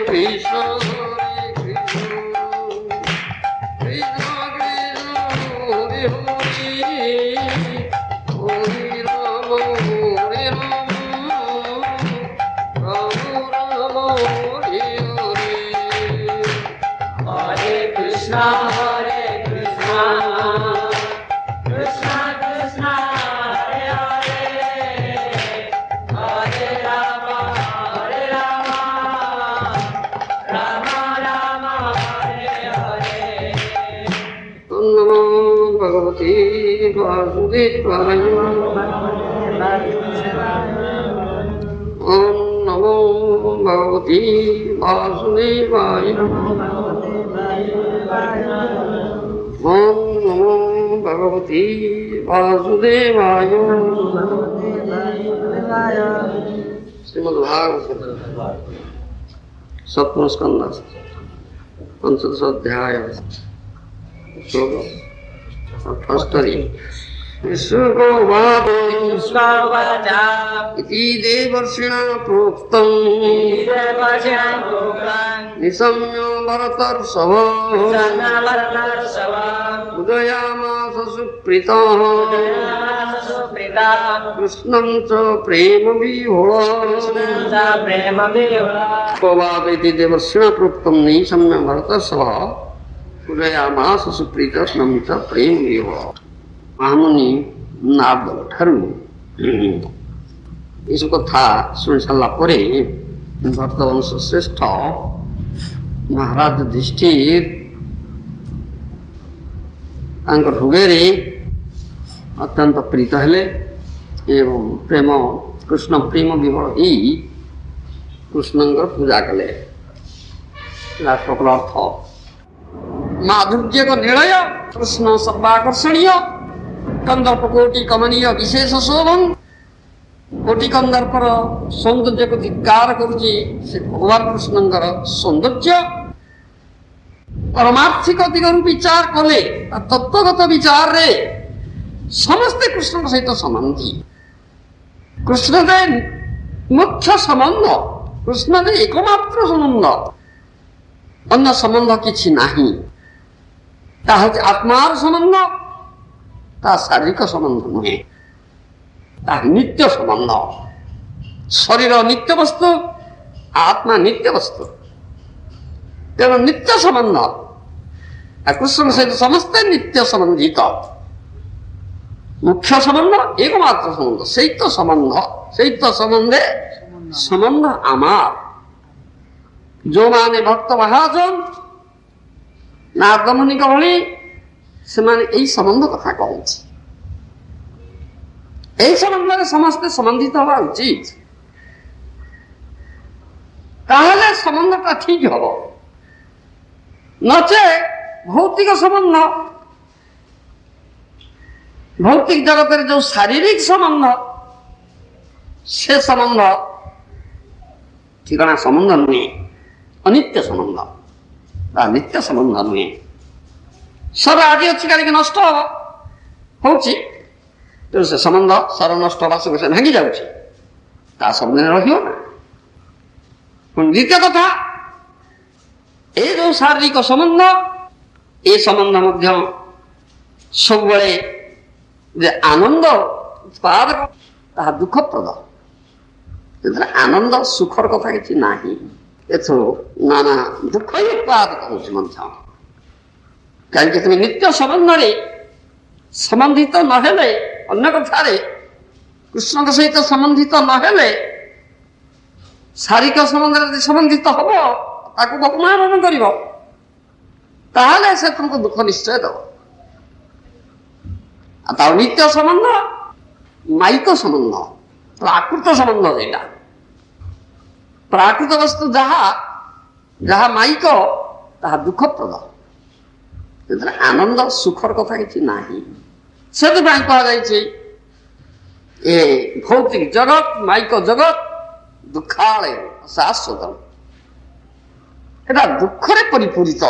Krishna Om Namo Bhagavate Vasudevaya. Om Namo Bhagavate Vasudevaya. Srimad Bhagavatam Saptama Skanda Panchadasa Adhyaya Shloka Firstari इति देवर्षिणा प्रोक्तम् निशम्य भरतर्षभ उदयामास सुप्रीतः कृष्णं च प्रेम विह्वल इति देवर्षिणा प्रोक्तम् निशम्य भरतर्षभ उदयामास सुप्रीतः कृष्णं च प्रेम विह्वल। महामुनि नारद ठारू इस कथा शुणी सारा भक्तवंश श्रेष्ठ महाराज युधिष्ठिर हृदय अत्यंत प्रीत हेले एवं प्रेम कृष्ण प्रेम विभल ही कृष्ण पूजा कले सकल अर्थ माधुर्य को निलय कृष्ण सर्वाकर्षणीय कंदर्प कोटि कमनीय विशेष शोभन कोटि कंदर्पर सौंदर्य को धिक्कार करुची से भगवान कृष्णंकर सौंदर्य परमार्थिक दिगरु विचार कले तत्वगत विचार रे समस्ते कृष्ण सहित संबंधी कृष्ण दे मुख्य संबंध कृष्ण दे एकमात्र संबंध अन्य संबंध किछि नाही ताहा आत्मार संबंध ता शारीरिक संबंध नुहे ता नित्य संबंध शरीर नित्य वस्तु आत्मा नित्य वस्तु तेणु नित्य संबंध कृष्ण सहित समस्त नित्य संबंधित मुख्य संबंध एकमात्र संबंध सहित संबंधे संबंध आमार जो माने भक्त महाजन नारद मुनि भली से संबंध कथा कहूँ यही संबंध में समस्ते संबंधित हवा उचित ताहले संबंधटा ठीक हम नचे भौतिक संबंध भौतिक जगत जो शारीरिक संबंध से संबंध ठिकाना संबंध नुहे अनित्य संबंध नित्य संबंध नुहे सर आज अच्छी कालिक नष्ट होची से संबंध सर नष्ट होगा संगे संगे भांगी जाऊँगी सब दिन रही ना द्वितीय कथा ये जो शारीरिक संबंध ये संबंध मध्य सब आनंद उत्पादक ताहा दुखप्रद आनंद सुखर कथा किसी ना नाना दुख ही उत्पादक हूँ कहीं तुम नित्य संबंध संबंधित नहेले अन्य कथारे कृष्ण सहित संबंधित नहेले शारीरिक संबंध संबंधित हम ताकू अपमान कर तुमको दुख निश्चय दब नित्य संबंध माइक संबंध प्राकृत संबंध यहाँ प्राकृत वस्तु जहा जहा माइक ताहा दुखप्रद आनंद सुखर कथा किसी ना से भौतिक जगत माइक जगत दुखालय शाश्वत एटा दुखरे परिपूरित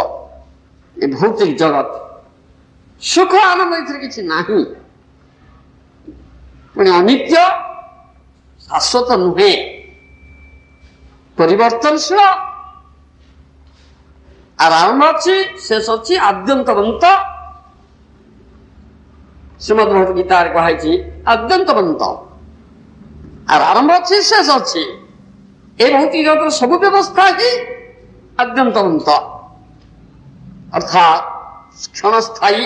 ये भौतिक जगत सुख आनंद किसी ना पुणी अनित्य शाश्वत नुहे परिवर्तनशील আর আরম্ভ ଅଛି ଶେଷ ଅଛି ଆଦ୍ୟନ୍ତବନ୍ତ। ଶ୍ରୀମଦ୍ ଭଗବତ ଗୀତାରେ କୁହାଯାଇଛି ଆଦ୍ୟନ୍ତବନ୍ତ। আর আরম্ভ ଅଛି ଶେଷ ଅଛି। এই ভৌতিক জগতের ସବୁ ବ୍ୟବସ୍ଥା ହିଁ ଆଦ୍ୟନ୍ତବନ୍ତ, ଅର୍ଥାତ୍ କ୍ଷଣସ୍ଥାୟୀ।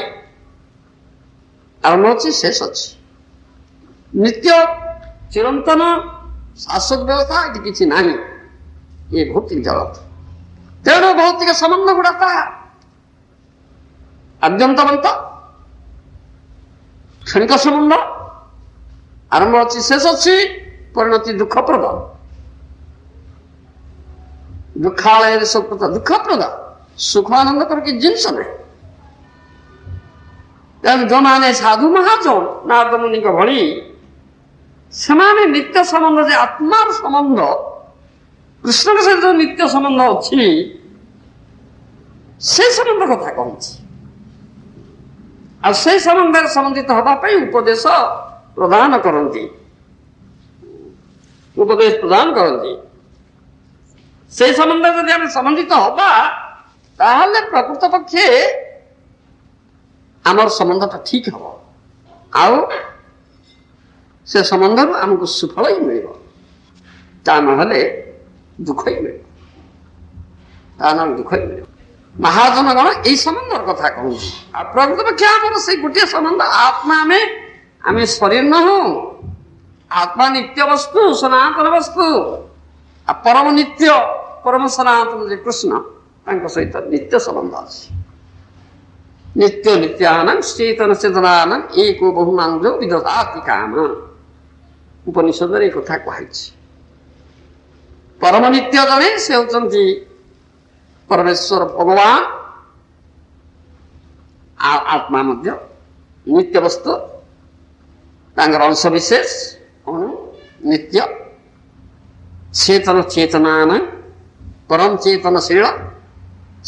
ଆରମ୍ଭ ଅଛି ଶେଷ ଅଛି, ନିତ୍ୟ ଚିରନ୍ତନ ଶାଶ୍ୱତ ବ୍ୟବସ୍ଥା ଏଠି କିଛି ନାହିଁ ଏ ଭୌତିକ ଜଗତ। ତେଣୁ ଭୌତିକ ସମ୍ବନ୍ଧ ଗୁଡା ତାହା ଆଦ୍ୟନ୍ତବନ୍ତ, କ୍ଷଣିକ ସମ୍ବନ୍ଧ। ଆରମ୍ଭ ଅଛି ଶେଷ ଅଛି, ପରିଣତି ଦୁଃଖପ୍ରଦ। ଦୁଃଖାଳୟରେ ସୁପ୍ରଦ, ଦୁଃଖପ୍ରଦ। ସୁଖ ଆନନ୍ଦକର କିଛି ଜିନିଷ ନାହିଁ। ତେଣୁ ଯେଉଁମାନେ ସାଧୁ ମହାଜନ ନାରଦ ମୁନିଙ୍କ ଭଳି ସେମାନେ ନିତ୍ୟ ସମ୍ବନ୍ଧ, ଯେ ଆତ୍ମାର ସମ୍ବନ୍ଧ କୃଷ୍ଣଙ୍କ ସହିତ ଯୋଉ ନିତ୍ୟ ସମ୍ବନ୍ଧ ଅଛି ସେ ସମ୍ବନ୍ଧ କଥା କହୁଛି। ଆଉ ସେଇ ସମ୍ବନ୍ଧରେ ସମ୍ବନ୍ଧିତ ହେବା ପାଇଁ ଉପଦେଶ ପ୍ରଦାନ କରନ୍ତି, ଉପଦେଶ ପ୍ରଦାନ କରନ୍ତି। ସେଇ ସମ୍ବନ୍ଧରେ ଯଦି ଆମେ ସମ୍ବନ୍ଧିତ ହବା ତାହେଲେ ପ୍ରକୃତ ପକ୍ଷେ ଆମର ସମ୍ବନ୍ଧଟା ଠିକ ହବ, ଆଉ ସେ ସମ୍ବନ୍ଧରୁ ଆମକୁ ସୁଫଳ ହିଁ ମିଳିବ। ତା ନହେଲେ ଦୁଃଖ ହିଁ ମିଳିବ, ତା ନହେଲେ ଦୁଃଖ ହିଁ ମିଳିବ। ମହାଜନଗଣ ଏଇ ସମ୍ବନ୍ଧର କଥା କହୁଛି। ଆଉ ପ୍ରକୃତ ପକ୍ଷେ ଆମର ସେଇ ଗୋଟିଏ ସମ୍ବନ୍ଧ, ଆତ୍ମା ଆମେ ଶରୀର ନୁହଁ। ଆତ୍ମା ନିତ୍ୟ ବସ୍ତୁ, ସନାତନ ବସ୍ତୁ। ଆଉ ପରମ ନିତ୍ୟ, ପରମ ସନାତନ ଯେ କୃଷ୍ଣ, ତାଙ୍କ ସହିତ ନିତ୍ୟ ସମ୍ବନ୍ଧ ଅଛି। ନିତ୍ୟ ନିତ୍ୟାନାଂ ଚେତନ ଚେତନାନାଂ एको ବହୁମାଂଯ ବିଦଧାତି କାମ। ଉପନିଷଦରେ ଏ କଥା କୁହାଯାଇଛି। ପରମ ନିତ୍ୟ ଜଣେ ସେ ହେଉଛନ୍ତି ପରମେଶ୍ୱର ଭଗବାନ, ଆଉ ଆତ୍ମା ମଧ୍ୟ ନିତ୍ୟ ବସ୍ତୁ, ତାଙ୍କର ଅଂଶ ବିଶେଷ ନିତ୍ୟ। ଚେତନ ଚେତନାନାଂ, ପରମ ଚେତନଶୀଳ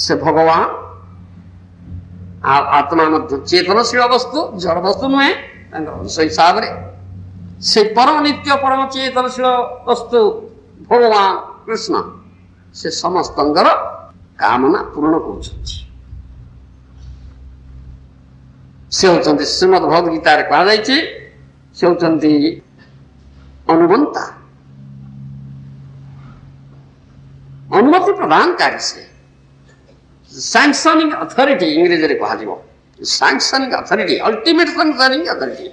ସେ ଭଗବାନ, ଆଉ ଆତ୍ମା ମଧ୍ୟ ଚେତନଶୀଳ ବସ୍ତୁ, ଜଡ଼ ବସ୍ତୁ ନୁହେଁ ତାଙ୍କର ଅଂଶ ହିସାବରେ। ସେ ପରମ ନିତ୍ୟ ପରମ ଚେତନଶୀଳ ବସ୍ତୁ ଭଗବାନ କୃଷ୍ଣ, ସେ ସମସ୍ତଙ୍କର କାମନା ପୂରଣ କରୁଛନ୍ତି। ସେ ହେଉଛନ୍ତି, ଶ୍ରୀମଦ୍ ଭଗବତ ଗୀତାରେ କୁହାଯାଇଛି, ସେ ହେଉଛନ୍ତି ଅନୁମନ୍ତା, ଅନୁମତି ପ୍ରଦାନକାରୀ। ସେ ସାଂସନିଂ ଅଥରିଟି ଇଂରେଜୀରେ କୁହାଯିବ। Sanctioning authority, ultimate sanctioning authority,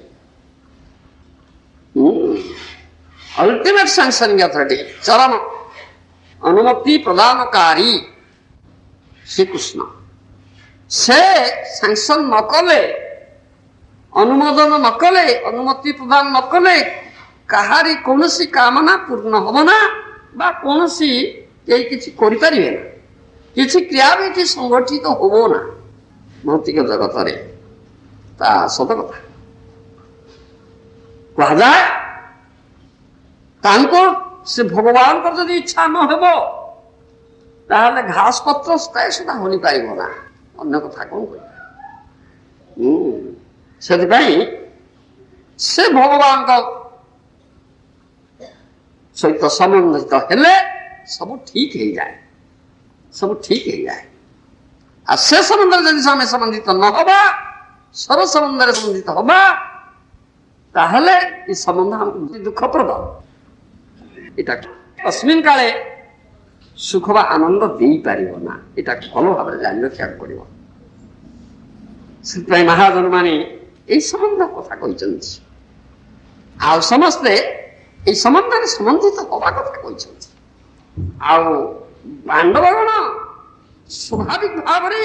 ultimate sanctioning authority, ଚରମ ଅନୁମତି ପ୍ରଦାନକାରୀ ଶ୍ରୀକୃଷ୍ଣ। ସେ ସାଂସନ ନ କଲେ, ଅନୁମୋଦନ ନ କଲେ, ଅନୁମତି ପ୍ରଦାନ ନ କଲେ କାହାରି କୌଣସି କାମନା ପୂର୍ଣ୍ଣ ହବ ନା, ବା କୌଣସି କେହି କିଛି କରିପାରିବେ ନା, କିଛି କ୍ରିୟା ବି ଏଠି ସଂଗଠିତ ହବ ନା ଭୌତିକ ଜଗତରେ। ତା ସତ କଥା କୁହାଯାଏ। ତାଙ୍କ ସେ ଭଗବାନଙ୍କର ଯଦି ଇଚ୍ଛା ନ ହେବ ତାହେଲେ ଘାସ ପତ୍ର ସୁଦ୍ଧା ହୋଲି ପାରିବ ନା, ଅନ୍ୟ କଥା କଣ କହିବା। ସେଥିପାଇଁ ସେ ଭଗବାନଙ୍କ ସହିତ ସମ୍ବନ୍ଧିତ ହେଲେ ସବୁ ଠିକ ହେଇଯାଏ, ସବୁ ଠିକ ହେଇଯାଏ। ଆଉ ସେ ସମ୍ବନ୍ଧରେ ଯଦି ଆମେ ସମ୍ବନ୍ଧିତ ନ ହବା, ସର ସମ୍ବନ୍ଧରେ ସମ୍ବନ୍ଧିତ ହବା, ତାହେଲେ ଏ ସମ୍ବନ୍ଧ ଆମକୁ ଦୁଃଖପ୍ରଦ। ଏଟା ଅସ୍ମିନ୍ କାଳେ ସୁଖ ବା ଆନନ୍ଦ ଦେଇପାରିବ ନା, ଏଟା ଭଲ ଭାବରେ ଜାଣି ରଖିବାକୁ ପଡିବ। ସେଥିପାଇଁ ମହାଜନ ମାନେ ଏଇ ସମ୍ବନ୍ଧ କଥା କହିଛନ୍ତି, ଆଉ ସମସ୍ତେ ଏଇ ସମ୍ବନ୍ଧରେ ସମ୍ବନ୍ଧିତ ହବା କଥା କହିଛନ୍ତି। ଆଉ ପାଣ୍ଡବଗଣ ସ୍ୱାଭାବିକ ଭାବରେ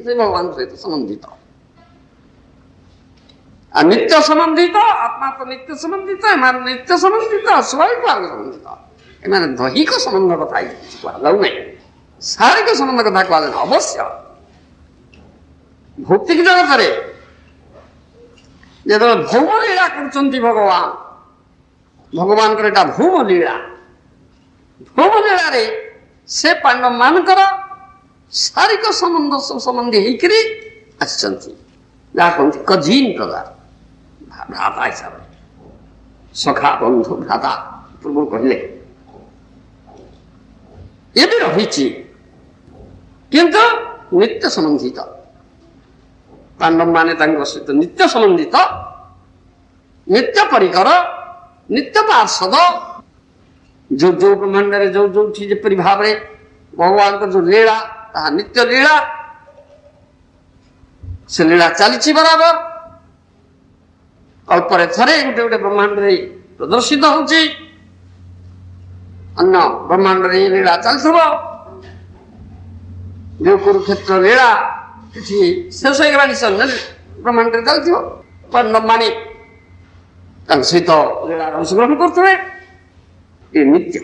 ସେ ଭଗବାନଙ୍କ ସହିତ ସମ୍ବନ୍ଧିତ, ଆଉ ନିତ୍ୟ ସମ୍ବନ୍ଧିତ। ଆତ୍ମା ତ ନିତ୍ୟ ସମ୍ବନ୍ଧିତ, ଏମାନେ ନିତ୍ୟ ସମ୍ବନ୍ଧିତ, ସ୍ୱାଭାବିକ ଭାବରେ ସମ୍ବନ୍ଧିତ। ଏମାନେ ଦୈହିକ ସମ୍ବନ୍ଧ କଥା କୁହାଯାଉ ନାହିଁ, ଶାରୀରିକ ସମ୍ବନ୍ଧ କଥା କୁହାଯାଉ ନାହିଁ। ଅବଶ୍ୟ ଭୌତିକ ଜଗତରେ ଯେତେବେଳେ ଭୌମ ଲୀଳା କରୁଛନ୍ତି ଭଗବାନ, ଭଗବାନଙ୍କର ଏଟା ଭୌମ ଲୀଳା। ଭୌମ ଲୀଳାରେ ସେ ପାଣ୍ଡବ ମାନଙ୍କର ଶାରୀରିକ ସମ୍ବନ୍ଧ ସମ୍ବନ୍ଧୀ ହେଇକରି ଆସିଛନ୍ତି, ଯାହା କହନ୍ତି କଜିନ୍ ପ୍ରଦାନ, ଭ୍ରାତା ହିସାବରେ, ସଖା ବନ୍ଧୁ ଭ୍ରାତା ପୂର୍ବରୁ କହିଲେ। ଏବେ ରହିଛି, କିନ୍ତୁ ନିତ୍ୟ ସମ୍ବନ୍ଧିତ। ପାଣ୍ଡବ ମାନେ ତାଙ୍କ ସହିତ ନିତ୍ୟ ସମ୍ବନ୍ଧିତ, ନିତ୍ୟ ପରିକର, ନିତ୍ୟ ପାର୍ଷଦ। ଯୋଉ ଯୋଉ ବ୍ରହ୍ମାଣ୍ଡରେ ଯୋଉଠି ଯେପରି ଭାବରେ ଭଗବାନଙ୍କ ଯୋଉ ଲୀଳା ତାହା ନିତ୍ୟ ଲୀଳା, ସେ ଲୀଳା ଚାଲିଛି ବରାବର। ଅଳ୍ପରେ ଥରେ ଗୋଟେ ଗୋଟେ ବ୍ରହ୍ମାଣ୍ଡରେ ପ୍ରଦର୍ଶିତ ହଉଛି, ଅନ୍ୟ ବ୍ରହ୍ମାଣ୍ଡରେ ଲୀଳା ଚାଲିଥିବ। ଯୋଉ କୁରୁକ୍ଷେତ୍ର ଲୀଳା ଏଠି ଶେଷ ହେଇଗଲାଣି, ବ୍ରହ୍ମାଣ୍ଡରେ ଚାଲିଥିବ। ପାଣ୍ଡବ ମାନେ ତାଙ୍କ ସହିତ ଲୀଳାର ଅଂଶଗ୍ରହଣ କରୁଥିବେ। ଏ ନିତ୍ୟ,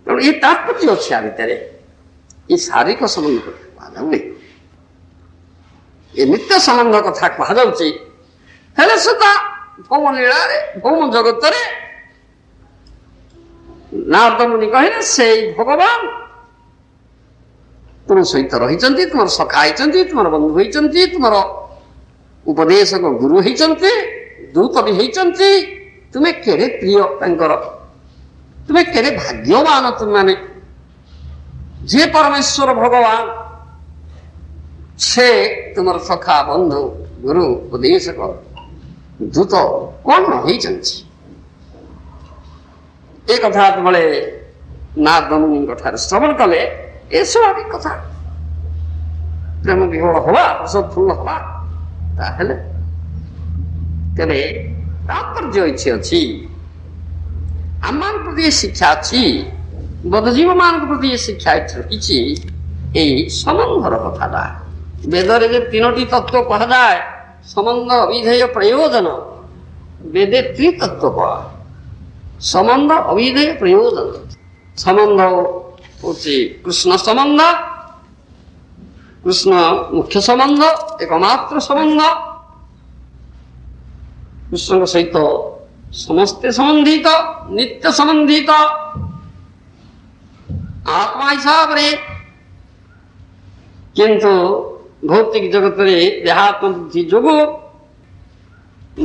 ତେଣୁ ଏ ତାତ୍ପର୍ଯ୍ୟ ଅଛି ଆ ଭିତରେ। ଏ ଶାରୀରିକ ସମ୍ବନ୍ଧ କଥା କୁହାଯାଉନି, ଏ ନିତ୍ୟ ସମ୍ବନ୍ଧ କଥା କୁହାଯାଉଛି। ହେଲେ ସୁଦ୍ଧା ଭୌମ ଲୀଳାରେ, ଭୌମ ଜଗତରେ ନାରଦ ମୁନି କହିଲେ ସେଇ ଭଗବାନ ତୁମ ସହିତ ରହିଛନ୍ତି, ତୁମର ସଖା ହେଇଛନ୍ତି, ତୁମର ବନ୍ଧୁ ହେଇଛନ୍ତି, ତୁମର ଉପଦେଶକ ଗୁରୁ ହେଇଛନ୍ତି, ଦୂତ ବି ହେଇଛନ୍ତି। ତୁମେ କେଡ଼େ ପ୍ରିୟ ତାଙ୍କର, ତୁମେ କେଡ଼େ ଭାଗ୍ୟବାନ ତୁମମାନେ। ଯେ ପରମେଶ୍ୱର ଭଗବାନ ସେ ତୁମର ସଖା, ବନ୍ଧୁ, ଗୁରୁ, ଉପଦେଶକ, ଦୂତ କଣ ହେଇଛନ୍ତି। ଏ କଥା ଯେତେବେଳେ ନାରଦ ମୁନିଙ୍କ ଠାରେ ଶ୍ରବଣ କଲେ, ଏ ସ୍ୱାଭାବିକ କଥା। ପ୍ରେମ ବିହଳ ହବା, ଅସତ୍ଫୁଲ୍ଲ ହବା, ତାହେଲେ ତେବେ ତାତ୍ପର୍ଯ୍ୟ ଏଠି ଅଛି। ଆମମାନଙ୍କ ପ୍ରତି ଏ ଶିକ୍ଷା ଅଛି, ବଦ୍ଧଜୀବ ମାନଙ୍କ ପ୍ରତି ଏ ଶିକ୍ଷା ଏଠି ରହିଛି। ଏଇ ସମ୍ବନ୍ଧର କଥାଟା ବେଦରେ ଯେ ତିନୋଟି ତତ୍ଵ କୁହାଯାଏ, ସମ୍ବନ୍ଧ, ଅବିଧେୟ, ପ୍ରୟୋଜନ। ବେଦେ ତ୍ରିତତ୍ଵ କୁହା, ସମ୍ବନ୍ଧ, ଅବିଧେୟ, ପ୍ରୟୋଜନ। ସମ୍ବନ୍ଧ ହଉଛି କୃଷ୍ଣ ସମ୍ବନ୍ଧ, କୃଷ୍ଣ ମୁଖ୍ୟ ସମ୍ବନ୍ଧ, ଏକମାତ୍ର ସମ୍ବନ୍ଧ। କୃଷ୍ଣଙ୍କ ସହିତ ସମସ୍ତେ ସମ୍ବନ୍ଧିତ, ନିତ୍ୟ ସମ୍ବନ୍ଧିତ ଆତ୍ମା ହିସାବରେ। କିନ୍ତୁ ଭୌତିକ ଜଗତରେ ଦେହାତ୍ମ ବୁଦ୍ଧି ଯୋଗୁଁ,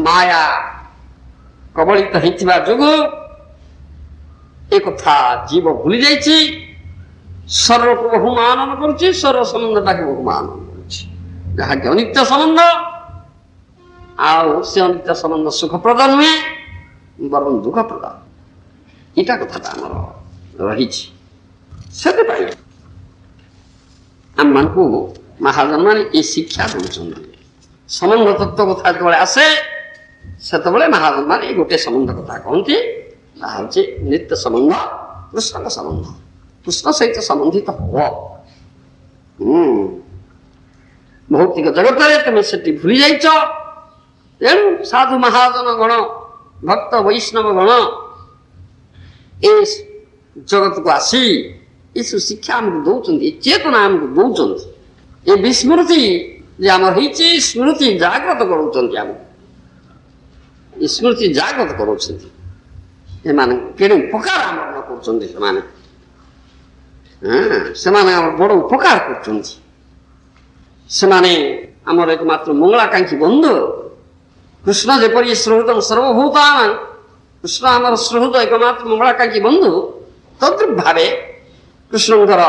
ମାୟା କବଳିତ ହେଇଥିବା ଯୋଗୁଁ ଏ କଥା ଜୀବ ଭୁଲି ଯାଇଛି। ଶରୀରକୁ ବହୁ ମାନନ କରୁଛି, ଶରୀର ସମ୍ବନ୍ଧଟାକୁ ବହୁ ମାନନ କରୁଛି, ଯାହାକି ଅନିତ୍ୟ ସମ୍ବନ୍ଧ। ଆଉ ସେ ଅନିତ୍ୟ ସମ୍ବନ୍ଧ ସୁଖପ୍ରଦ ନୁହେଁ, ବରଂ ଦୁଃଖପ୍ରଦ। ଏଇଟା କଥାଟା ଆମର ରହିଛି। ସେଥିପାଇଁ ଆମମାନଙ୍କୁ ମହାଜନମାନେ ଏ ଶିକ୍ଷା ଦେଉଛନ୍ତି। ସମ୍ବନ୍ଧ ତତ୍ଵ କଥା ଯେତେବେଳେ ଆସେ, ସେତେବେଳେ ମହାଜନମାନେ ଏ ଗୋଟେ ସମ୍ବନ୍ଧ କଥା କହନ୍ତି, ତାହା ହେଉଛି ନିତ୍ୟ ସମ୍ବନ୍ଧ, କୃଷ୍ଣଙ୍କ ସମ୍ବନ୍ଧ। କୃଷ୍ଣ ସହିତ ସମ୍ବନ୍ଧିତ ହବ। ଭୌତିକ ଜଗତରେ ତୁମେ ସେଠି ଭୁଲି ଯାଇଛ। ତେଣୁ ସାଧୁ ମହାଜନ ଗଣ, ଭକ୍ତ ବୈଷ୍ଣବ ଗଣ ଏ ଜଗତକୁ ଆସି ଏସବୁ ଶିକ୍ଷା ଆମକୁ ଦଉଛନ୍ତି, ଏ ଚେତନା ଆମକୁ ଦଉଛନ୍ତି। ଏ ବିସ୍ମୃତି ଯେ ଆମର ହେଇଛି, ସ୍ମୃତି ଜାଗ୍ରତ କରାଉଛନ୍ତି ଆମକୁ। ଏ ସ୍ମୃତି ଜାଗ୍ରତ କରାଉଛନ୍ତି। ଏମାନେ କେଡ଼େ ଉପକାର ଆମର କରୁଛନ୍ତି। ସେମାନେ ଆମର ବଡ଼ ଉପକାର କରୁଛନ୍ତି। ସେମାନେ ଆମର ଏକମାତ୍ର ମଙ୍ଗଳାକାଂକ୍ଷୀ ବନ୍ଧୁ। କୃଷ୍ଣ ଯେପରି ସୁହୃଦଂ ସର୍ବଭୂତାନାଂ, କୃଷ୍ଣ ଆମର ସୁହୃଦ, ଏକମାତ୍ର ମଙ୍ଗଳାକାଂକ୍ଷୀ ବନ୍ଧୁ। ତଦ୍ରୂପ ଭାବେ କୃଷ୍ଣଙ୍କର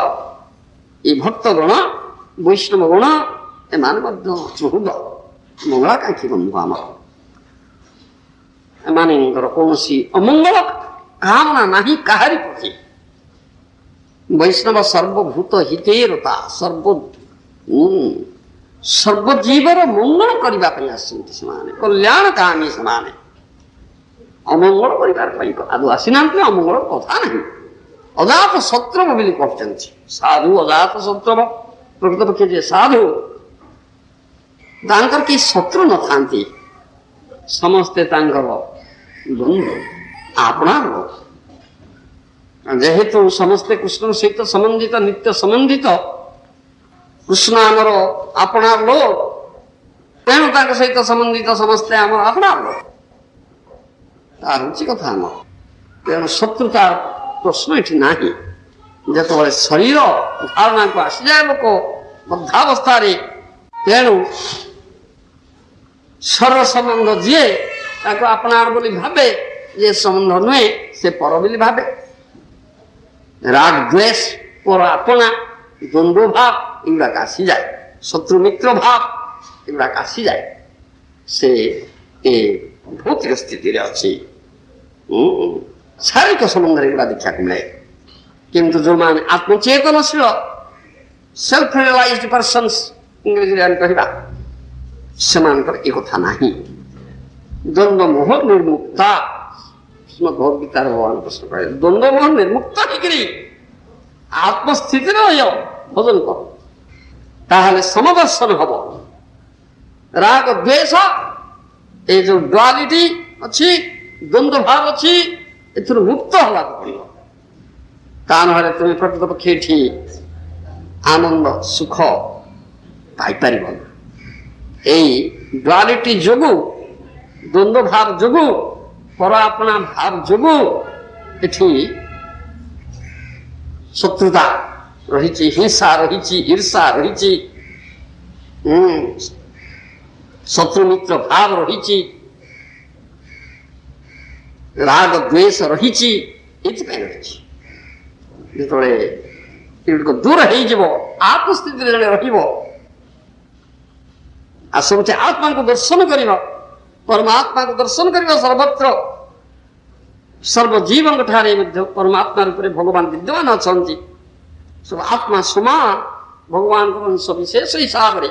ଏ ଭକ୍ତ ଗଣ, ବୈଷ୍ଣବ ଗଣ, ଏମାନେ ମଧ୍ୟ ସୁହୃଦ, ମଙ୍ଗଳାକାଂକ୍ଷୀ ବନ୍ଧୁ ଆମର। ଏମାନଙ୍କର କୌଣସି ଅମଙ୍ଗଳ କାମନା ନାହିଁ କାହାରି ପ୍ରତି। ବୈଷ୍ଣବ ସର୍ବଭୂତ ହିତେରତା, ସର୍ବଜୀବର ମଙ୍ଗଳ କରିବା ପାଇଁ ଆସିଛନ୍ତି ସେମାନେ, କଲ୍ୟାଣକାମୀ ସେମାନେ। ଅମଙ୍ଗଳ କରିବା ପାଇଁ ଆଦୌ ଆସିନାହାନ୍ତି, ଅମଙ୍ଗଳ କଥା ନାହିଁ। ଅଜାତ ଶତ୍ରୁବ ବୋଲି କହୁଛନ୍ତି। ସାଧୁ ଅଜାତ ଶତ୍ରୁବ, ପ୍ରକୃତପକ୍ଷେ ଯେ ସାଧୁ ତାଙ୍କର କେହି ଶତ୍ରୁ ନଥାନ୍ତି, ସମସ୍ତେ ତାଙ୍କର ବନ୍ଧୁ, ଆପଣାର। ଯେହେତୁ ସମସ୍ତେ କୃଷ୍ଣ ସହିତ ସମ୍ବନ୍ଧିତ, ନିତ୍ୟ ସମ୍ବନ୍ଧିତ, କୃଷ୍ଣ ଆମର ଆପଣାର ଲୋକ, ତେଣୁ ତାଙ୍କ ସହିତ ସମ୍ବନ୍ଧିତ ସମସ୍ତେ ଆମର ଆପଣାର ଲୋକ। ତାହା ହେଉଛି କଥା ଆମର। ତେଣୁ ଶତ୍ରୁତାର ପ୍ରଶ୍ନ ଏଠି ନାହିଁ। ଯେତେବେଳେ ଶରୀର ଧାରଣାକୁ ଆସିଯାଏ ଲୋକ ବଦ୍ଧାବସ୍ଥାରେ, ତେଣୁ ଶରୀର ସମ୍ବନ୍ଧ ଯିଏ ତାକୁ ଆପଣାର ବୋଲି ଭାବେ, ଯେ ସମ୍ବନ୍ଧ ନୁହେଁ ସେ ପର ବୋଲି ଭାବେ। ରାଗ ଦ୍ୱେଷ, ପର ଆପଣା, ଦ୍ୱନ୍ଦ୍ୱ ଭାବ ଏଗୁଡ଼ାକ ଆସିଯାଏ, ଶତ୍ରୁ ମିତ୍ର ଭାବ ଏଗୁଡ଼ାକ ଆସିଯାଏ, ସେ ଏ ଭୌତିକ ସ୍ଥିତିରେ ଅଛି। ଶାରୀରିକ ସମ୍ବନ୍ଧରେ ଏଗୁଡ଼ା ଦେଖିବାକୁ ମିଳେ। କିନ୍ତୁ ଯେଉଁମାନେ ଆତ୍ମଚେତନଶୀଳ ସେଲ୍ଫ ରିୟଲାଇଜ୍ଡ ପର୍ସନ୍ସ ଇଂରେଜୀରେ ଆମେ କହିବା, ସେମାନଙ୍କର ଏ କଥା ନାହିଁ। ଦ୍ୱନ୍ଦ୍ୱ ମୋହ ନିର୍ମୁକ୍ତା, ଭଗବଦ୍ଗୀତାର ଭଗବାନ କୃଷ୍ଣ କହିଲେ ଦ୍ୱନ୍ଦ୍ୱ ମୋହ ନିର୍ମୁକ୍ତ ହେଇକିରି ଆତ୍ମସ୍ଥିତିରେ ରହିବ, ଭଜନ କର, ତାହେଲେ ସମଦର୍ଶନ ହବ। ରାଗ ଦ୍ୱେଷ ଏ ଯୋଉ ଡୁଆଲିଟି ଅଛି, ଦ୍ୱନ୍ଦ୍ୱ ଭାବ ଅଛି, ଏଥିରୁ ମୁକ୍ତ ହବାକୁ ପଡ଼ିବ। ତା ନହେଲେ ତୁମେ ପ୍ରକୃତପକ୍ଷେ ଏଠି ଆନନ୍ଦ ସୁଖ ପାଇପାରିବ ନା। ଏଇ ଡୁଆଲିଟି ଯୋଗୁ, ଦ୍ୱନ୍ଦ୍ୱ ଭାବ ଯୋଗୁ, ପର ଆପଣା ଭାବ ଯୋଗୁ ଏଠି ଶତ୍ରୁତା ରହିଛି, ହିଂସା ରହିଛି, ଈର୍ଷା ରହିଛି, ଶତ୍ରୁମିତ୍ର ଭାବ ରହିଛି, ରାଗ ଦ୍ୱେଷ ରହିଛି। ଏଥିପାଇଁ ରହିଛି। ଯେତେବେଳେ ଏଗୁଡ଼ିକ ଦୂର ହେଇଯିବ, ଆତ୍ମସ୍ଥିତିରେ ଜଣେ ରହିବ, ଆସମତେ ଆତ୍ମାଙ୍କୁ ଦର୍ଶନ କରିବ, ପରମାତ୍ମାକୁ ଦର୍ଶନ କରିବ ସର୍ବତ୍ର, ସର୍ବଜୀବଙ୍କ ଠାରେ ମଧ୍ୟ ପରମାତ୍ମା ରୂପରେ ଭଗବାନ ବିଦ୍ୟମାନ ଅଛନ୍ତି। ସବୁ ଆତ୍ମା ସମାନ ଭଗବାନଙ୍କ ଅଂଶ ବିଶେଷ ହିସାବରେ,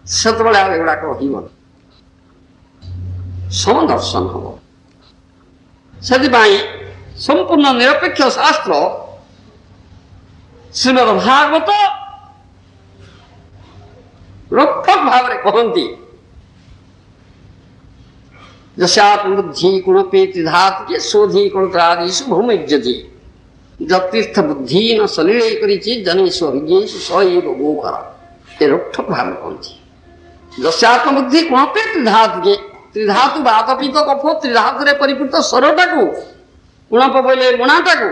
ସେତେବେଳେ ଆଉ ଏଗୁଡ଼ାକ ରହିବ, ସମଦର୍ଶନ ହବ। ସେଥିପାଇଁ ସମ୍ପୂର୍ଣ୍ଣ ନିରପେକ୍ଷ ଶାସ୍ତ୍ର ଶ୍ରୀମଦ୍ ଭାଗବତ ରୋକଠୋକ ଭାବରେ କହନ୍ତି, ଯସ୍ୟାତ୍ମବୁଦ୍ଧି ଗୁଣପେ ତ୍ରିଧାତୁକେ ଶୋଧି କଳତ୍ରାଦିଷୁ ଭୌମୈର୍ଯ୍ୟତି ଯତୀର୍ଥ ବୁଦ୍ଧି ନ ସଲିଳେ କରିଛି ଜନେଷୁ ଅଭିଜ୍ଞେଷୁ ସଏବ ଗୋଖର। ଏ ରୋକଠୋକ ଭାବରେ କହନ୍ତି। ଯସ୍ୟାତ୍ମବୁଦ୍ଧି ଗୁଣପେ ତ୍ରିଧାତୁକେ, ତ୍ରିଧାତୁ ବାତ ପିତ କଫ ତ୍ରିଧାତୁରେ ପରିପୂର୍ତ୍ତ ସ୍ୱରଟାକୁ, ଗୁଣପ ବୋଇଲେ ଗୁଣାଟାକୁ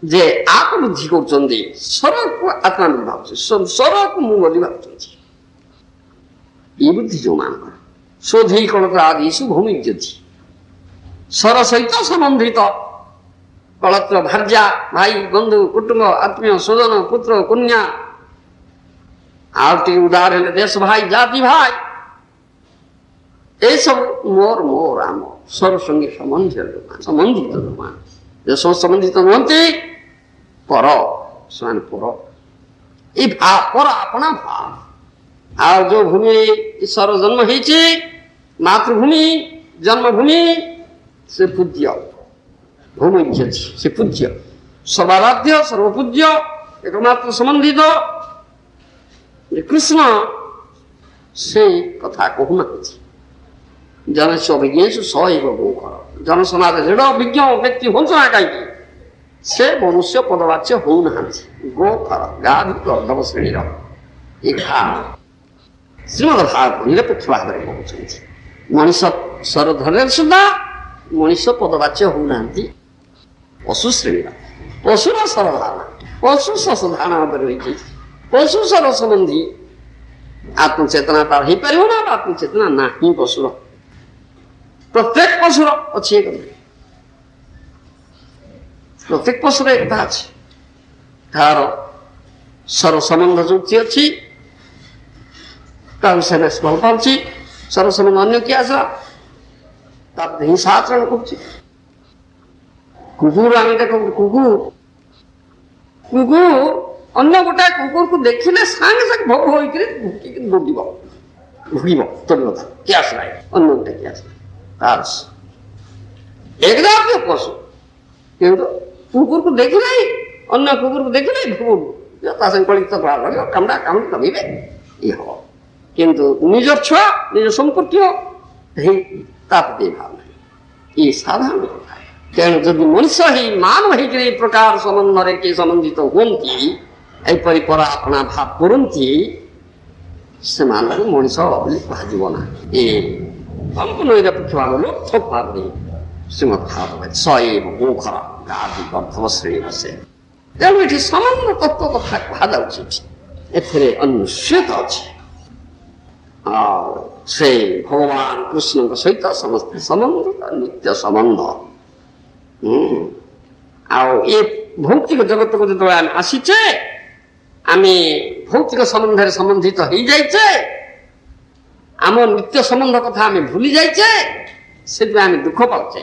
ଯେ ଆତ୍ମବୁଦ୍ଧି କରୁଛନ୍ତି, ସ୍ୱରକୁ ଆତ୍ମା ବୋଲି ଭାବୁଛନ୍ତି, ସ୍ୱରକୁ ମୁଁ ବୋଲି ଭାବୁଛନ୍ତି, ଏଇ ବୁଦ୍ଧି ଯୋଉମାନଙ୍କର ଶୋଧି କଳତ୍ର ଆଦିଷୁ ଭୌମୈର୍ଯ୍ୟତି, ସ୍ୱର ସହିତ ସମ୍ବନ୍ଧିତ କଳତ୍ର ଭାର୍ଯ୍ୟା, ଭାଇ, ବନ୍ଧୁ, କୁଟୁମ୍ବ, ଆତ୍ମୀୟ, ସ୍ୱଜନ, ପୁତ୍ର, କନ୍ୟା, ଆଉ ଟିକେ ଉଦାହରଣ ହେଲେ ଦେଶ ଭାଇ, ଜାତି ଭାଇ, ଏସବୁ ମୋର ମୋର ଆମ ସ୍ୱର ସଙ୍ଗେ ସମ୍ବନ୍ଧିତ ଯୋଉମାନେ, ଯେ ସବୁ ସମ୍ବନ୍ଧିତ ନୁହନ୍ତି, ପର, ସେମାନେ ପର। ଏଇ ପର ଆପଣା ଭାବ। ଆଉ ଯୋଉ ଭୂମି ଈଶ୍ୱର ଜନ୍ମ ହେଇଛି, ମାତୃଭୂମି, ଜନ୍ମଭୂମି, ସେ ପୂଜ୍ୟ, ଭୌମୈର୍ଯ୍ୟତି, ସେ ପୂଜ୍ୟ, ସର୍ବାରାଧ୍ୟ, ସର୍ବପୂଜ୍ୟ, ଏକମାତ୍ର ସମ୍ବନ୍ଧିତ। କୃଷ୍ଣ ସେଇ କଥା କହୁନାହାନ୍ତି। ଜନେଷ ଅଭିଜ୍ଞେଷୁ ସଏବ ଗୋଖର, ଜନସମାଜ ଦୃଢ଼ ଅଭିଜ୍ଞ ବ୍ୟକ୍ତି ହୁଅନ୍ତୁ ନା କାହିଁକି, ସେ ମନୁଷ୍ୟ ପଦବାଚ୍ୟ ହଉନାହାନ୍ତି। ଗୋଖର, ଗାଧି ଗର୍ଦ୍ଧବ ଶ୍ରେଣୀର। ଏ ଶ୍ରୀମଦ୍ ଭାଗବତ ନିରପେକ୍ଷ ଭାବରେ କହୁଛନ୍ତି। ମଣିଷ ସ୍ୱର ଧରରେ ସୁଦ୍ଧା ମଣିଷ ପଦବାଚ୍ୟ ହଉନାହାନ୍ତି, ପଶୁ ଶ୍ରେଣୀର। ପଶୁର ସ୍ୱର ଧାରଣା, ପଶୁ ଶସ ଧାରଣା ଉପରେ ରହିଛି। ପଶୁ ସ୍ୱର ସମ୍ବନ୍ଧୀ ଆତ୍ମଚେତନା ତାର ହେଇପାରିବ ନା, ଆତ୍ମଚେତନା ନାହିଁ ପଶୁର। ପ୍ରତ୍ୟେକ ପଶୁର ଅଛି ଏ କଥା, ପ୍ରତ୍ୟେକ ପଶୁର ଏକଥା ଅଛି। ତାର ସ୍ୱର ସମ୍ବନ୍ଧ ଯୁକ୍ତି ଅଛି, ତାକୁ ସେ ବେଶ ଭଲ ପାଉଛି। ସ୍ୱର ସମ୍ବନ୍ଧ ଅନ୍ୟ କିଏ ଆସିଲା, ତାପରେ ହିଂସା ଆଚରଣ କରୁଛି। କୁକୁର ଆମେ ଦେଖ, କୁକୁର ଅନ୍ୟ ଗୋଟାଏ କୁକୁରକୁ ଦେଖିଲେ ସାଙ୍ଗେ ସାଙ୍ଗେ ଭୋଗ ହୋଇକରି ଭୁକିକି ଦୌଡ଼ିବ, ଭୁଗିବ, ତୋଳିବ, କିଏ ଆସିଲା, ଅନ୍ୟ ଗୋଟେ କିଏ ଆସିଲା, ତାର ଏକଦମ ପଶୁ। କିନ୍ତୁ କୁକୁରକୁ ଦେଖିଲେ, ଅନ୍ୟ କୁକୁରକୁ ଦେଖିଲେ ଭୁଗ, ତା ସାଙ୍ଗେ କଳିତ କାମୁଡ଼ା କାମୁଡ଼ି ଲଗେଇବେ, ଇଏ ହବ। କିନ୍ତୁ ନିଜର ଛୁଆ, ନିଜ ସମ୍ପର୍କୀୟ, ତା ପ୍ରତି ଭାବ ନାହିଁ। ଇଏ ସାଧାରଣ କଥା। ତେଣୁ ଯଦି ମଣିଷ ହେଇ ମାନବ ହେଇକରି ଏ ପ୍ରକାର ସମ୍ବନ୍ଧରେ କିଏ ସମ୍ବନ୍ଧିତ ହୁଅନ୍ତି, ଏପରି ପର ଆପଣା ଭାବ କରନ୍ତି, ସେମାନଙ୍କୁ ମଣିଷ ବୋଲି କୁହାଯିବ ନା। ଏ ସମ୍ପୂର୍ଣ୍ଣ ନିରପେକ୍ଷ ଭାବରେ ଠୋକ ଭାବରେ ଶ୍ରୀମଦ୍ ଭାଗବତ ସଏବ ଗୋଖର ଗାଧି ଗର୍ଦ୍ଧବ ଶ୍ରେଣୀ ବସେ। ତେଣୁ ଏଠି ସମାନ ତତ୍ତ୍ୱ କଥା କୁହାଯାଉଛି। ଏଥିରେ ଅନୁଶ୍ଚିତ ଅଛି। ଆଉ ସେ ଭଗବାନ କୃଷ୍ଣଙ୍କ ସହିତ ସମସ୍ତେ ସମ୍ବନ୍ଧ, ନିତ୍ୟ ସମ୍ବନ୍ଧ। ଆଉ ଏ ଭୌତିକ ଜଗତକୁ ଯେତେବେଳେ ଆମେ ଆସିଛେ, ଆମେ ଭୌତିକ ସମ୍ବନ୍ଧରେ ସମ୍ବନ୍ଧିତ ହେଇଯାଇଛେ, ଆମ ନିତ୍ୟ ସମ୍ବନ୍ଧ କଥା ଆମେ ଭୁଲି ଯାଇଛେ, ସେଥିପାଇଁ ଆମେ ଦୁଃଖ ପାଉଛେ।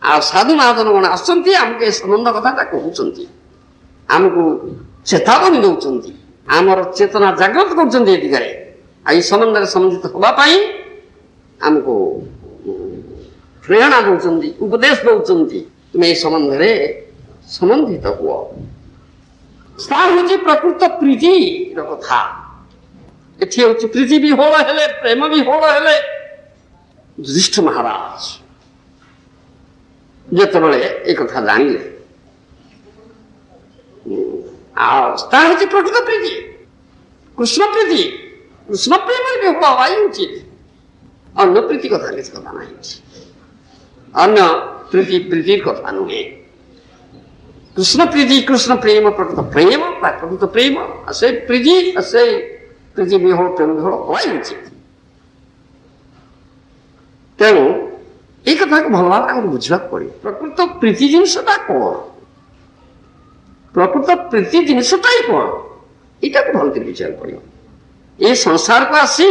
ଆଉ ସାଧୁ ମହାଜନଗଣ ଆସୁଛନ୍ତି, ଆମକୁ ଏ ସମ୍ବନ୍ଧ କଥାଟା କହୁଛନ୍ତି, ଆମକୁ ଚେତାବନୀ ଦଉଛନ୍ତି, ଆମର ଚେତନା ଜାଗ୍ରତ କରୁଛନ୍ତି ଏ ଦିଗରେ। ଆଉ ଏଇ ସମ୍ବନ୍ଧରେ ସମ୍ବନ୍ଧିତ ହେବା ପାଇଁ ଆମକୁ ପ୍ରେରଣା ଦଉଛନ୍ତି, ଉପଦେଶ ଦଉଛନ୍ତି, ତୁମେ ଏଇ ସମ୍ବନ୍ଧରେ ସମ୍ବନ୍ଧିତ ହୁଅ। ତାହା ହଉଛି ପ୍ରକୃତ ପ୍ରୀତିର କଥା। ଏଠି ହଉଛି ପ୍ରୀତି ବିହୋଳ ହେଲେ, ପ୍ରେମ ବିହୋଳ ହେଲେ। ଯୁଧିଷ୍ଠ ମହାରାଜ ଯେତେବେଳେ ଏ କଥା ଜାଣିଲେ, ଆଉ ତାହା ହଉଛି ପ୍ରକୃତ ପ୍ରୀତି, କୃଷ୍ଣ ପ୍ରୀତି, କୃଷ୍ଣ ପ୍ରେମରେ ବିହୋଳ ହବା ଉଚିତ। ଅନ୍ୟ ପ୍ରୀତି କଥା କିଛି କଥା ନାହିଁ, ଅନ୍ୟ ପ୍ରୀତିର କଥା ନୁହେଁ। କୃଷ୍ଣ ପ୍ରୀତି, କୃଷ୍ଣ ପ୍ରେମ, ପ୍ରକୃତ ପ୍ରେମ, ପ୍ରକୃତ ପ୍ରେମ, ସେ ପ୍ରୀତି, ସେ ପ୍ରୀତି ବିହୋଳ, ପ୍ରେମ ବିହୋଳ ହବା ଉଚିତ। ତେଣୁ এই কথাকে ଭଲ ଭାବରେ ଆମକୁ ବୁଝିବାକୁ ପଡ଼ିବ। ପ୍ରକୃତ ପ୍ରୀତି ଜିନିଷଟା କଣ, ପ୍ରକୃତ ପ୍ରୀତି ଜିନିଷଟା ହିଁ କଣ, ଏଇଟାକୁ ଭଲ କରି ବୁଝିବାକୁ ପଡ଼ିବ। এই ସଂସାରକୁ ଆସି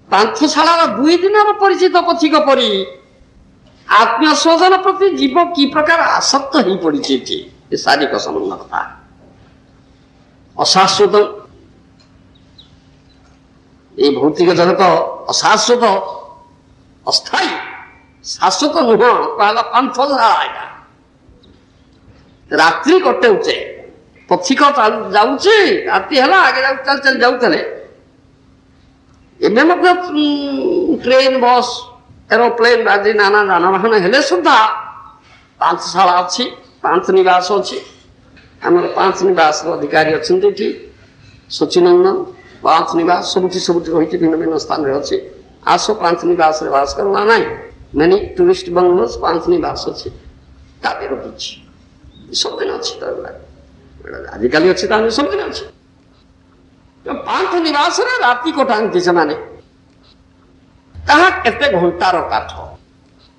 ପାନ୍ଥଶାଳାର 2 ଦିନର ପରିଚିତ ପଥିକ ପରି ଆତ୍ମୀୟ ସ୍ୱଜନ ପ୍ରତି ଜୀବ କି ପ୍ରକାର ଆସକ୍ତ ହେଇ ପଡ଼ିଛି ଏଠି। ଏ ଶାରୀରିକ ସମ୍ବନ୍ଧ କଥା ଅଶାଶ୍ୱତ, এই ଭୌତିକ ଜଗତ ଅଶାଶ୍ୱତ, ଅସ୍ଥାୟୀ, ଶାଶ୍ୱତ ନୁହଁ। କହିଲା ପାନ୍ଥଶାଳା ଏଇଟା, ରାତ୍ରି କଟଉଛେ, ପଥିକ ଯାଉଛି, ରାତି ହେଲା, ଆଗେ ଚାଲି ଚାଲି ଯାଉଥିଲେ। ଏବେ ମଧ୍ୟ ଟ୍ରେନ, ବସ୍, ଏରୋପ୍ଲେନ ଆଦି ନାନା ଯାନବାହନ ହେଲେ ସୁଦ୍ଧା ପାନ୍ଥଶାଳା ଅଛି, ପାନ୍ଥ ନିବାସ ଅଛି। ଆମର ପାନ୍ଥ ନିବାସର ଅଧିକାରୀ ଅଛନ୍ତି ଏଠି, ସଚିନନ୍ଦନ ପାନ୍ଥ ନିବାସ ସବୁଠି ରହିଛି, ଭିନ୍ନ ଭିନ୍ନ ସ୍ଥାନରେ ଅଛି। ଆସ ପାନ୍ଥ ନିବାସରେ ବାସ କର ନା ନାହିଁ, ମେନି ଟୁରିଷ୍ଟ ବଙ୍ଗଲୋସ୍ ପାନ୍ଥ ନିବାସ ଅଛି, ତା ବି ରହୁଛି, ସବୁଦିନ ଅଛି। ଆଜିକାଲି ଅଛି, ତାହେଲେ ସବୁଦିନ ଅଛି। ପାନ୍ଥ ନିବାସରେ ରାତି କଟାନ୍ତି ସେମାନେ। ତାହା କେତେ ଘଣ୍ଟାର କାଠ,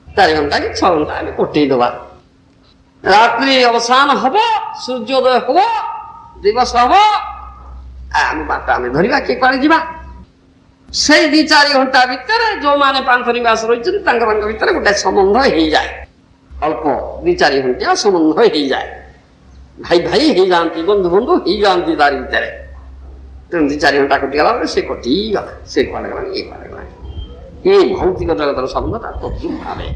4 ଘଣ୍ଟା କି 6 ଘଣ୍ଟା ଆମେ କଟେଇଦବା। ରାତ୍ରି ଅବସାନ ହବ, ସୂର୍ଯ୍ୟୋଦୟ ହବ, ଦିବସ ହବ, ଆମ ବାଟ ଆମେ ଧରିବା, କିଏ କୁଆଡ଼େ ଯିବା। ସେଇ 2-4 ଘଣ୍ଟା ଭିତରେ ଯୋଉମାନେ ପାନ୍ଥ ନିବାସ ରହିଛନ୍ତି ତାଙ୍କ ଭିତରେ ଗୋଟେ ସମ୍ବନ୍ଧ ହେଇଯାଏ, ଅଳ୍ପ 2-4 ଘଣ୍ଟିଆ ସମ୍ବନ୍ଧ ହେଇଯାଏ, ଭାଇ ଭାଇ ହେଇଯାଆନ୍ତି, ବନ୍ଧୁ ବନ୍ଧୁ ହେଇଯାଆନ୍ତି ତାରି ଭିତରେ। ତେଣୁ 2-4 ଘଣ୍ଟା କଟିଗଲା ପରେ ସେ କଟିଗଲା, ସେ କୁଆଡ଼େ ଗଲାଣି, ଇଏ କୁଆଡ଼େ ଗଲାଣି। এই ভৌতিক জগতের সম্বন্ধটা তদ্রূপ ভাবে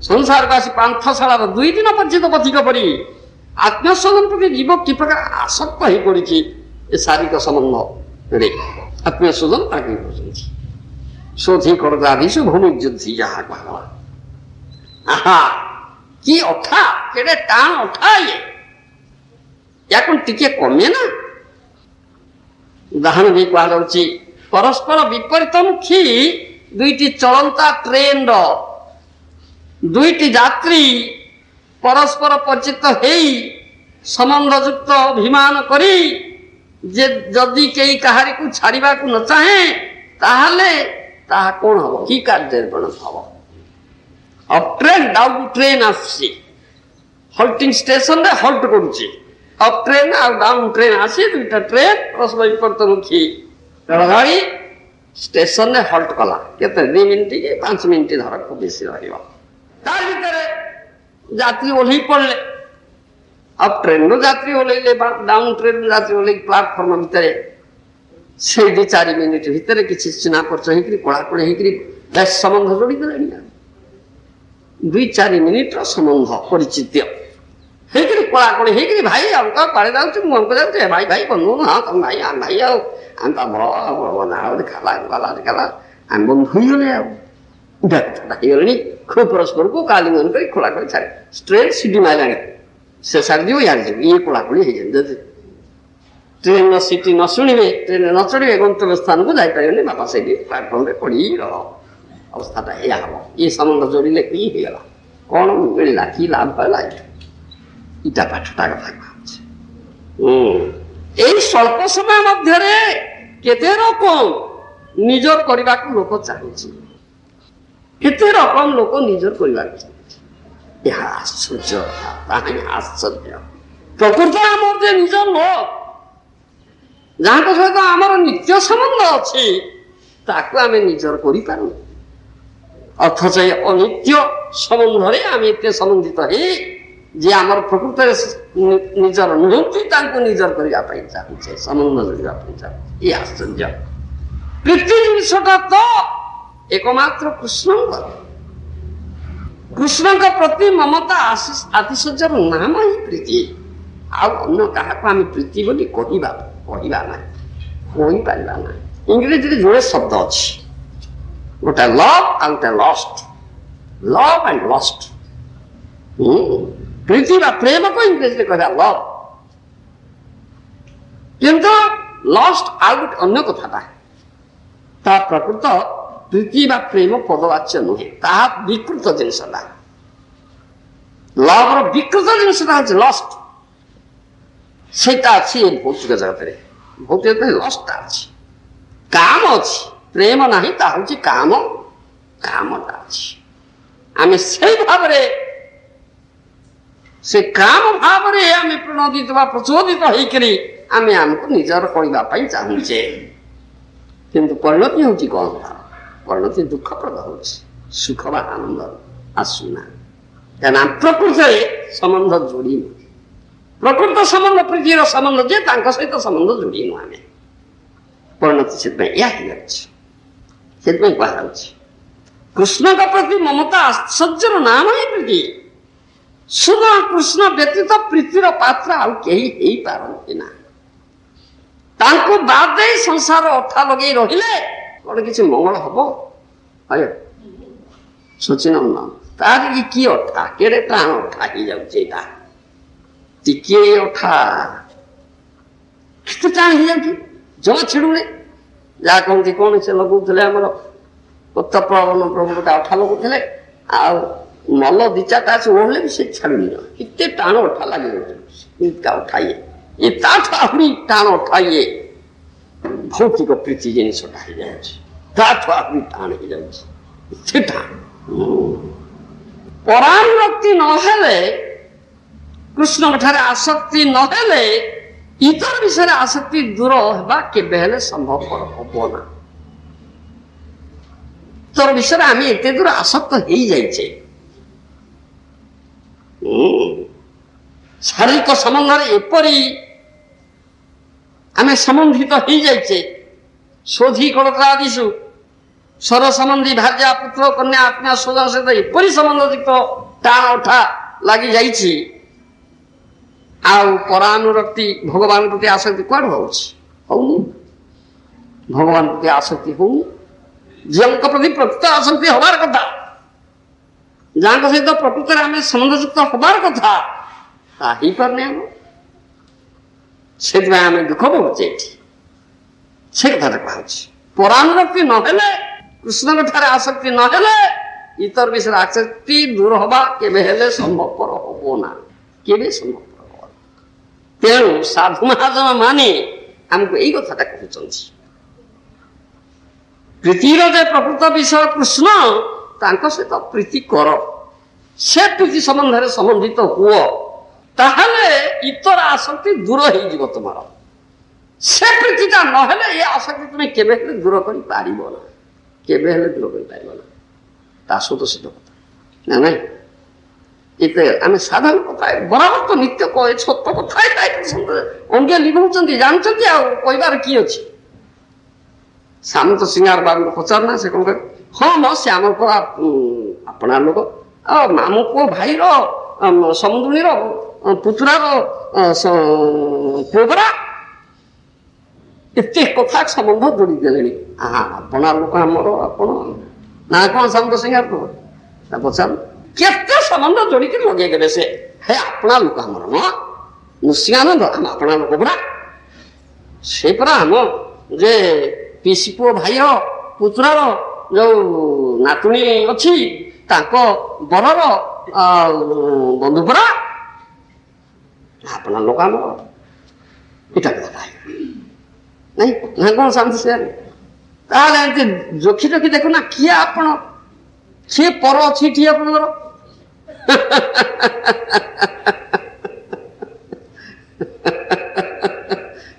সংসারକୁ ଆସି ପାନ୍ଥଶାଳାର 2 ଦିନ ପର୍ଯ୍ୟନ୍ତ ପଥିକ ପରି ଆତ୍ମୀୟ ସ୍ୱଜନ ପ୍ରତି ଜୀବ କି ପ୍ରକାର ଆସକ୍ତ ହେଇ ପଡ଼ିଛି ଏ ଶାରୀରିକ ସମ୍ବନ୍ଧରେ। ଆତ୍ମୀୟ ସ୍ୱଜନ ତାକୁ କରୁଛନ୍ତି ଶୋଧି କରଦାଦିଶୁ ଭୂମି ଯୁଦ୍ଧି ଯାହା କୁହାଗଲା। ଆହା କି ଅଠା, କେଡ଼େ ଟାଣ ଅଠା ଇଏ, ୟାକୁ ଟିକେ କମେ ନା। ଉଦାହରଣ ଦେଇ କୁହାଯାଉଛି, ପରସ୍ପର ବିପରୀତମୁଖୀ 2ଟି ଚଳନ୍ତା ଟ୍ରେନର 2ଟି ଯାତ୍ରୀ ପରସ୍ପର ପରିଚିତ ହେଇ ସମ୍ବନ୍ଧଯୁକ୍ତ ଅଭିମାନ କରି ଯେ ଯଦି କେହି କାହାରିକୁ ଛାଡ଼ିବାକୁ ନ ଚାହେଁ, ତାହେଲେ ତାହା କ'ଣ ହବ, କି କାର୍ଯ୍ୟରେ ପରିଣତ ହବ। ଅପ୍ ଟ୍ରେନ୍ ଡାଉନ୍ ଟ୍ରେନ୍ ଆସୁଛି, ହଲ୍ଟିଂ ଷ୍ଟେସନରେ ହଲ୍ଟ କରୁଛି। ଅପ୍ ଟ୍ରେନ୍ ଆଉ ଡାଉନ୍ ଟ୍ରେନ୍ ଆସି 2ଟା ଟ୍ରେନ୍ ପରସ୍ପର ବିପରୀତମୁଖୀ ରେଳଗାଡ଼ି ଷ୍ଟେସନରେ ହଲ୍ଟ କଲା। କେତେ 2 ମିନିଟ୍ କି 5 ମିନିଟ୍ ଧର, ଖୁବ୍ ବେଶୀ ରହିବ। ତା ଭିତରେ ଯାତ୍ରୀ ଓହ୍ଲେଇ ପଡ଼ିଲେ, ଅପ୍ ଟ୍ରେନ୍ରୁ ଯାତ୍ରୀ ଓହ୍ଲେଇଲେ, ଡାଉନ୍ ଟ୍ରେନ୍ରୁ ଯାତ୍ରୀ ଓହ୍ଲେଇ ପ୍ଲାଟଫର୍ମ ଭିତରେ ସେଇ 2-4 ମିନିଟ୍ ଭିତରେ କିଛି ଚିହ୍ନା ପରିଚୟ ହେଇକରି, କୋଳାକୁଳି ହେଇକରି ବେଶ ସମ୍ବନ୍ଧ ଯୋଡ଼ିଦେଲେଣି। 2-4 ମିନିଟ୍ର ସମ୍ବନ୍ଧ ପରିଚିତ ହେଇକରି, କୋଳାକୁଳି ହେଇକରି, ଭାଇ ଆମକୁ କୁଆଡ଼େ ଯାଉଛି, ମୁଁ ଆମକୁ ଯାଉଛି, ଭାଇ ଭାଇ ବନ୍ଧୁ, ହଁ ତମ ଭାଇ, ଆମ ଭାଇ, ଆଉ ଆମେ ତ ଗଲା ଆମେ ବନ୍ଧୁ ହେଇଗଲେ, ଆଉ କଥାଟା ହେଇଗଲେଣି। ଖୁବ୍ ପରସ୍ପରକୁ କାଲିଙ୍ଗନ କରି ଖୋଳାଖୋଳି ଛାଡ଼େ, ଟ୍ରେନ୍ ସିଟି ମାରିଲାଣି, ସେ ସାରି ଯିବ, ୟାଡ଼େ ଯିବ, ଇଏ ଖୋଳାଖୋଳି ହେଇଯାନ୍ତି। ଟ୍ରେନ୍ର ସିଟି ନ ଶୁଣିବେ, ଟ୍ରେନ୍ରେ ନ ଚଢ଼ିବେ, ଗନ୍ତବ୍ୟ ସ୍ଥାନକୁ ଯାଇପାରିବେନି, ବାପା ସେଇଠି ପ୍ଲାଟଫର୍ମରେ ପଡ଼ି ରହ। ଅବସ୍ଥାଟା ଏଇଆ ହବ। ଇଏ ସମ୍ବନ୍ଧ ଯୋଡ଼ିଲେ କି ହେଇଗଲା, କ'ଣ ମିଳିଲା, କି ଲାଭ ହେଲା, ଇଟା ପାଠଟା କଥା କୁହାଉଛି। এই স্বল্প সময় ମଧ୍ୟରେ କେତେ ରକମ ନିଜର କରିବାକୁ ଲୋକ ଚାହୁଁଛି, କେତେ ରକମ ଲୋକ ନିଜର କରିବାକୁ ଚାହୁଁଛି। ଏହା ଆଶ୍ଚର୍ଯ୍ୟ, ତାହା ହିଁ ଆଶ୍ଚର୍ଯ୍ୟ। ପ୍ରକୃତ ଆମର ଯେ ନିଜ ଲୋକ, ଯାହାଙ୍କ ସହିତ ଆମର ନିତ୍ୟ ସମ୍ବନ୍ଧ ଅଛି, ତାକୁ ଆମେ ନିଜର କରିପାରୁନୁ। ଅଥଚ ଏ ଅନିତ୍ୟ ସମ୍ବନ୍ଧରେ ଆମେ ଏତେ ସମ୍ବନ୍ଧିତ ହେଇ ଯେ ଆମର ପ୍ରକୃତରେ ନିଜର ନୁହନ୍ତି, ତାଙ୍କୁ ନିଜର କରିବା ପାଇଁ ଚାହୁଁଛେ, ସମ୍ବନ୍ଧ ଯୋଡ଼ିବା ପାଇଁ ଚାହୁଁଛେ। ଏ ଆଶ୍ଚର୍ଯ୍ୟ। ପ୍ରୀତି ଜିନିଷଟା ତ ଏକମାତ୍ର କୃଷ୍ଣଙ୍କର। କୃଷ୍ଣଙ୍କ ପ୍ରତି ମମତା ଆତିଶଯ୍ୟର ନାମ ହିଁ ପ୍ରୀତି। ଆଉ ଅନ୍ୟ କାହାକୁ ଆମେ ପ୍ରୀତି ବୋଲି କହିବା ନାହିଁ, କହିପାରିବା ନାହିଁ। ଇଂରେଜୀରେ ଯୋଡ଼େ ଶବ୍ଦ ଅଛି, ଗୋଟେ ଲଭ୍ ଆଉ ଗୋଟେ ଲଷ୍ଟ। Love and lust. ପ୍ରୀତି ବା ପ୍ରେମକୁ ଇଂରେଜୀରେ କହିବା ଲଭ୍, କିନ୍ତୁ ଲଷ୍ଟ ଆଉ ଗୋଟେ ଅନ୍ୟ କଥାଟା। ତା ପ୍ରକୃତ ପ୍ରୀତି ବା ପ୍ରେମ ପଦବାଚ୍ୟ ନୁହେଁ, ତାହା ବିକୃତ ଜିନିଷଟା। ଲଭର ବିକୃତ ଜିନିଷଟା ହଉଛି ଲଷ୍ଟ। ସେଇଟା ଅଛି ଏ ଭୌତିକ ଜଗତରେ। ଭୌତିକ ଜଗତରେ ଲଷ୍ଟଟା ଅଛି, କାମ ଅଛି, ପ୍ରେମ ନାହିଁ। ତା ହଉଛି କାମଟା ଅଛି। ଆମେ ସେଇ ଭାବରେ, ସେ କାମ ଭାବରେ ଆମେ ପ୍ରଣୋଦିତ ବା ପ୍ରଚୋଦିତ ହେଇକରି ଆମେ ଆମକୁ ନିଜର କରିବା ପାଇଁ ଚାହୁଁଛେ। କିନ୍ତୁ ପରିଣତି ହଉଛି କଣ? ପରିଣତି ଦୁଃଖପ୍ରଦ ହଉଛି, ସୁଖ ବା ଆନନ୍ଦ ଆସୁନା। କାରଣ ପ୍ରକୃତରେ ସମ୍ବନ୍ଧ ଯୋଡ଼ିନୁ। ପ୍ରକୃତ ସମ୍ବନ୍ଧ ପ୍ରୀତିର ସମ୍ବନ୍ଧ ଯେ, ତାଙ୍କ ସହିତ ସମ୍ବନ୍ଧ ଯୋଡ଼ିନୁ ଆମେ। ପରିଣତି ସେଥିପାଇଁ ଏହା ହେଇଯାଉଛି। ସେଥିପାଇଁ କୁହାଯାଉଛି କୃଷ୍ଣଙ୍କ ପ୍ରତି ମମତା ଆଶ୍ଚର୍ଯ୍ୟର ନାମ ହିଁ ପ୍ରୀତି। ସୁଧ କୃଷ୍ଣ ବ୍ୟତୀତ ପ୍ରୀତିର ପାତ୍ର ଆଉ କେହି ହେଇପାରନ୍ତି ନା। ତାଙ୍କୁ ବାଦ ଦେଇ ସଂସାର ଅଠା ଲଗେଇ ରହିଲେ କଣ କିଛି ମଙ୍ଗଳ ହବ? ସଚିନନ୍ଦନ ତାର କି ଅଠା, କେଡେ ଟାଣ ଅଠା ହେଇଯାଉଛି। ଏଇଟା ଟିକିଏ ଅଠା କେତେ ଟାଣ ହେଇଯାଉଛି, ଜମା ଛିଡୁନି। ଯାହା କହନ୍ତି କଣ ସେ ଲଗଉଥିଲେ, ଆମର ଉତ୍ତପ୍ରବନ ପ୍ରଭୁ ଗୋଟେ ଅଠା ଲଗଉଥିଲେ, ଆଉ ମଲ ଦି ଚାରିଟା ଅଛି ଓଢିଲେ ବି ସେ ଛାଡୁନି। କେତେ ଟାଣ ଅଠା ଲାଗିଯାଉଛି। ଅଠା ଇଏ ତାଠୁ ଆହୁରି ଟାଣ ଅଠା ଇଏ ଭୌତିକ ପ୍ରୀତି ଜିନିଷଟା ହେଇଯାଉଛି, ତାଠୁ ଆହୁରି ଟାଣ ହେଇଯାଉଛି। ଏତେ ଟାଣ। ପରାନୁରକ୍ତି ନହେଲେ, କୃଷ୍ଣଙ୍କ ଠାରେ ଆସକ୍ତି ନହେଲେ, ଇତର ବିଷୟରେ ଆସକ୍ତି ଦୂର ହେବା କେବେ ହେଲେ ସମ୍ଭବପର ହବ ନା। ଇତର ବିଷୟରେ ଆମେ ଏତେ ଦୂର ଆସକ୍ତ ହେଇଯାଇଛେ। ଶାରୀରିକ ସମ୍ବନ୍ଧରେ ଏପରି ଆମେ ସମ୍ବନ୍ଧିତ ହେଇଯାଇଛେ, ଶୋଧି କଳତା ଆଦିଶୁ ସ୍ୱର ସମ୍ବନ୍ଧୀ ଭାର୍ଯ୍ୟା ପୁତ୍ର କନ୍ୟା ଆତ୍ମୀୟ ସ୍ୱଜନ ସହିତ ଏପରି ସମ୍ବନ୍ଧଯୁକ୍ତ ଟାଣ ଅଠା ଲାଗି ଯାଇଛି। ଆଉ ପରାନୁରକ୍ତି, ଭଗବାନ ପ୍ରତି ଆସକ୍ତି କୁଆଡୁ ହଉଛି? ହଉନି। ଭଗବାନ ପ୍ରତି ଆସକ୍ତି ହଉନି। ଝିଅଙ୍କ ପ୍ରତି ପ୍ରକୃତ ଆସକ୍ତି ହବାର କଥା, ଯାହାଙ୍କ ସହିତ ପ୍ରକୃତରେ ଆମେ ସମ୍ବନ୍ଧଯୁକ୍ତ ହବାର କଥା, ତାହା ହେଇପାରୁନି ଆମର। ସେଥିପାଇଁ ଆମେ ଦୁଃଖ ପାଉଛେ ଏଠି। ସେ କଥାଟା କୁହାଉଛି ପରାନୁରକ୍ତି ନହେଲେ, କୃଷ୍ଣଙ୍କ ଠାରେ ଆସକ୍ତି ନହେଲେ, ଇତର ବିଷୟରେ ଆସକ୍ତି ଦୂର ହବା କେବେ ହେଲେ ସମ୍ଭବପର ହବ ନା, କେବେ ସମ୍ଭବପର ହବ। ତେଣୁ ସାଧୁ ମହାଜନ ମାନେ ଆମକୁ ଏଇ କଥାଟା କହୁଛନ୍ତି, ପ୍ରୀତିର ଯେ ପ୍ରକୃତ ବିଷୟ କୃଷ୍ଣ, ତାଙ୍କ ସହିତ ପ୍ରୀତି କର, ସେ ପ୍ରୀତି ସମ୍ବନ୍ଧରେ ସମ୍ବନ୍ଧିତ ହୁଅ, ତାହେଲେ ଇତର ଆସକ୍ତି ଦୂର ହେଇଯିବ ତୁମର। ସେ ପ୍ରୀତିଟା ନହେଲେ ଏ ଆସକ୍ତି ତୁମେ କେବେ ହେଲେ ଦୂର କରିପାରିବ ନା, କେବେ ହେଲେ ଦୂର କରିପାରିବ ନା। ତା ସହିତ ସିଦ୍ଧ କଥା ନା ନାଇଁ। ଏତେ ଆମେ ସାଧାରଣ କଥା ବରାବର ତ ନିତ୍ୟ କହେ, ସତ କଥା ଅଙ୍ଗେ ଲିଭଉଛନ୍ତି, ଜାଣୁଛନ୍ତି, ଆଉ କହିବାର କି ଅଛି। ସାମନ୍ତ ସିଂହାର ବାବୁଙ୍କୁ ପଚାରୁନା, ସେ କଣ କହେ, ହଁ ମ ସେ ଆମର ପରା ଆପଣା ଲୋକ, ଆଉ ମାମୁ ପୁଅ ଭାଇର ସମୁଦ୍ରୀର ପୁତୁରାର ପୁଅପରା, ଏତେ କଥା ସମ୍ବନ୍ଧ ଯୋଡ଼ି ଦେଲେଣି। ଆପଣା ଲୋକ ଆମର, ଆପଣ ନା କଣ ସାମନ୍ତ ସିଂହାର ପଚାର, କେତେ ସମ୍ବନ୍ଧ ଯୋଡ଼ିକି ଲଗେଇଦେଲେ ସେ। ହେ ଆପଣା ଲୋକ ଆମର ମ ନୃସିଂହାନନ୍ଦ, ଆମ ଆପଣା ଲୋକ ପରା, ସେ ପରା ଆମ ଯେ ପିସି ପୁଅ ଭାଇର ପୁତୁରାର ଯୋଉ ନାତୁଣୀ ଅଛି, ତାଙ୍କ ବରର ବନ୍ଧୁ ପରା, ଆପଣା ଲୋକ ଆମର। ଏଇଟା କଥା ନାଇଁ ନା କଣ ଶାନ୍ତି ସେ? ତାହେଲେ ଏମିତି ଜୋଖି ଜୋଖି ଦେଖୁନା, କିଏ ଆପଣ, କିଏ ପର ଅଛି ଏଠି ଆପଣଙ୍କର?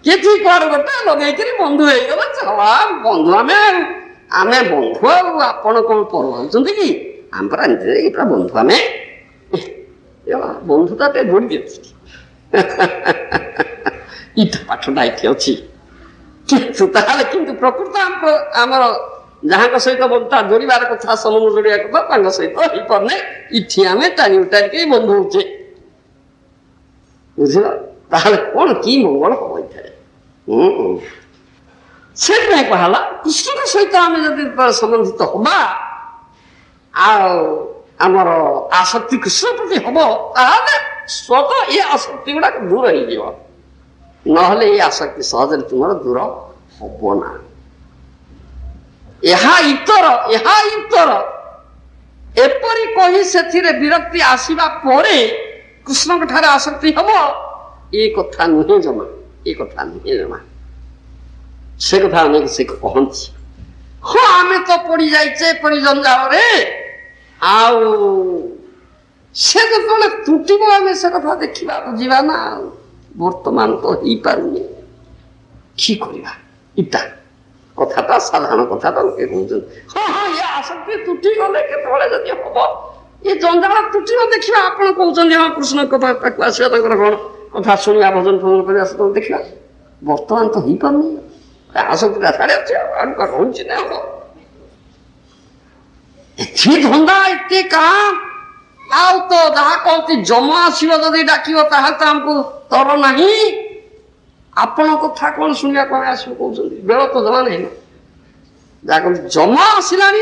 କିଛି କୁଆଡେ ଗୋଟେ ଲଗେଇକିରି ବନ୍ଧୁ ହେଇଗଲା ଚଲା ବନ୍ଧୁ ଆମେ ଆମେ ବନ୍ଧୁ ଆଉ ଆପଣ କଣ ପର ଭାବୁଛନ୍ତି କି ଆମେ ପରା ଏମିତି ପୁରା ବନ୍ଧୁ ଆମେ ବନ୍ଧୁତା ଟିକେ ଯୋଡ଼ି ଦିଅନ୍ତି ଇଟା ପାଠଟା ଏଠି ଅଛି କିନ୍ତୁ ତାହେଲେ କିନ୍ତୁ ପ୍ରକୃତ ଆମର ଯାହାଙ୍କ ସହିତ ବନ୍ଧୁତା ଯୋଡ଼ିବାର କଥା ସମ୍ବନ୍ଧ ଯୋଡ଼ିବା କଥା ତାଙ୍କ ସହିତ ହେଇପାରୁନେ ଇଠି ଆମେ ଟାଣି ଉଟାରିକି ବନ୍ଧୁ ହଉଛେ ବୁଝିଲ ତାହେଲେ କଣ କି ମଙ୍ଗଳ ହବ ଏଠାରେ ସେଥିପାଇଁ କୁହାହେଲା କୃଷ୍ଣଙ୍କ ସହିତ ଆମେ ଯଦି ସମ୍ବନ୍ଧିତ ହବା ଆଉ ଆମର ଆସକ୍ତି କୃଷ୍ଣ ପ୍ରତି ହବ ତାହେଲେ ସ୍ୱତଃ ଏ ଆସକ୍ତି ଗୁଡାକ ଦୂର ହେଇଯିବ ନହେଲେ ଏ ଆସକ୍ତି ସହଜରେ ତୁମର ଦୂର ହବ ନା ଏହା ଇତର ଏପରି କହି ସେଥିରେ ବିରକ୍ତି ଆସିବା ପରେ କୃଷ୍ଣଙ୍କ ଠାରେ ଆସକ୍ତି ହବ ଏ କଥା ନୁହେଁ ଜମା ସେ କଥା ଅନେକ ସେ କହନ୍ତି ହଁ ଆମେ ତ ପଡି ଯାଇଛେ ପରି ଜଞ୍ଜାଳରେ ଆଉ ସେ ଯେତେବେଳେ ତୁଟିବ ଆମେ ସେ କଥା ଦେଖିବା ବୁଝିବା ନା ଆଉ ବର୍ତ୍ତମାନ ତ ହେଇପାରୁନି କି କରିବା ଇଟା କଥାଟା ସାଧାରଣ କଥାଟା ଲୋକେ କହୁଛନ୍ତି ହଁ ଏ ଆସକ୍ତି ତୁଟି ଗଲେ କେତେବେଳେ ଯଦି ହବ ଏ ଜଞ୍ଜାଳ ତୁଟିବ ଦେଖିବା ଆପଣ କହୁଛନ୍ତି ହଁ କୃଷ୍ଣଙ୍କ କଥା ତାକୁ ଆସିବା ତାଙ୍କର କଣ କଥା ଶୁଣିବା ଭଜନ ଫଜନ କରିବା ସେତେବେଳେ ଦେଖିବା ବର୍ତ୍ତମାନ ତ ହେଇପାରୁନି ଆସକ୍ତିଟା ସାଢେ ଅଛି ଆଉ ରହୁଛି ନା ହବ ଏଠି ଧନ୍ଦା ଏତେ କାମ ଆଉ ତ ଯାହା କହନ୍ତି ଜମା ଆସିବ ଯଦି ଡାକିବ ତାହେଲେ ତ ଆମକୁ ତର ନାହିଁ ଆପଣ କଥା କଣ ଶୁଣିବା କଣ ଆସିବ କହୁଛନ୍ତି ବେଳ ତ ଜମା ନାହିଁ ଯାହା କହନ୍ତି ଜମା ଆସିଲାଣି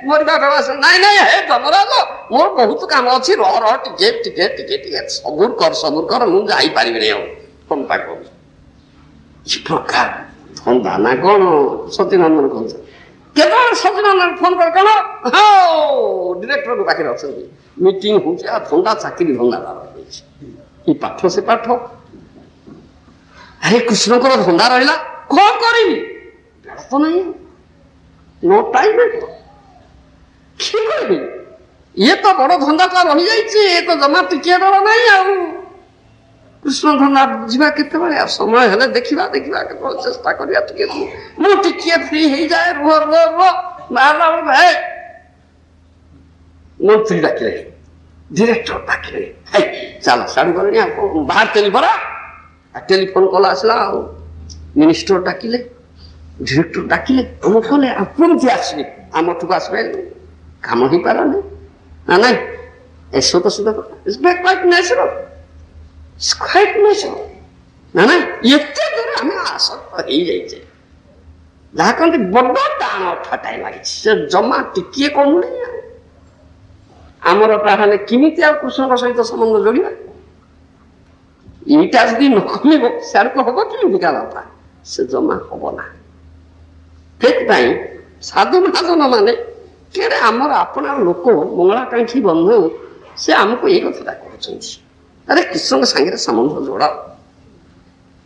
ମରିବା ବେଳ ଆସିଲା ନାଇଁ ହେ ଜମରାଜ ମୋର ବହୁତ କାମ ଅଛି ରହ ଟିକେ ସବୁର କର ମୁଁ ଯାଇପାରିବିନି ଆଉ ତମଟା କହୁଛି କି ପ୍ରକାର ଧନ୍ଦା ନା କଣ ସଚିନନ୍ଦନ କହୁଛନ୍ତି କେତେବେଳେ ସଚିନନ୍ଦନ ଫୋନ କର କଣ ଡିରେକ୍ଟର ପାଖରେ ଅଛନ୍ତି ମିଟିଂ ହଉଛି ଆଉ ଧନ୍ଦା ଚାକିରି ଧନ୍ଦା ରହିଛି ଏ ପାଠ ସେ ପାଠ ଆରେ କୃଷ୍ଣଙ୍କର ଧନ୍ଦା ରହିଲା କଣ କରିବି ତ ନାହିଁ नो टाइम କି କରିବି ଇଏ ତ ବଡ ଧନ୍ଦାଟା ରହିଯାଇଛି ଏ ତ ଜମା ଟିକିଏ ଡର ନାହିଁ ଆଉ କୃଷ୍ଣ ଧନ୍ଦା ବୁଝିବା କେତେବେଳେ ଆଉ ସମୟ ହେଲେ ଦେଖିବା କେତେବେଳେ ଚେଷ୍ଟା କରିବା ଟିକେ ମୁଁ ଟିକିଏ ଫ୍ରି ହେଇଯାଏ ରୁହ ବାହାରିଲା ବେଳକୁ ମନ୍ତ୍ରୀ ଡାକିଲେ ଡିରେକ୍ଟର ଡାକିଲେ ଚାଲ ସାଡୁ ଗଲେଣି ଆଉ ବାହାରିଥିଲି ପରା ଟେଲିଫୋନ କଲ୍ ଆସିଲା ଆଉ ମିନିଷ୍ଟର ଡାକିଲେ ଡିରେକ୍ଟର ଡାକିଲେ ଆମ କଲେ ଆଉ କେମିତି ଆସିବେ ଆମଠୁକୁ ଆସିବେ କାମ ହେଇପାରନି ନା ନାଇଁ ଏସବୁ ତ ସୁଧା ନା ନାଇଁ ଏତେ ଦୂର ଆମେ ଆସକ୍ତ ହେଇଯାଇଛେ ଯାହା କହନ୍ତି ବଡ ଟାଣ ଠାଟାଇ ଲାଗିଛି ସେ ଜମା ଟିକିଏ କମୁନି ଆମର ତାହେଲେ କେମିତି ଆଉ କୃଷ୍ଣଙ୍କ ସହିତ ସମ୍ବନ୍ଧ ଯୋଡ଼ିବା ଏଇଟା ଯଦି ନ କମିବ ସେଆଡକୁ ହବ କେମିତିକା ବାପା ସେ ଜମା ହବ ନା ସେଥିପାଇଁ ସାଧୁ ମହାଜନ ମାନେ କେଡ଼େ ଆମର ଆପଣାର ଲୋକ ମଙ୍ଗଳାକାଂକ୍ଷୀ ବନ୍ଧୁ ସେ ଆମକୁ ଏଇ କଥାଟା କହୁଛନ୍ତି ଆରେ କୃଷ୍ଣଙ୍କ ସାଙ୍ଗରେ ସମ୍ବନ୍ଧ ଯୋଡ଼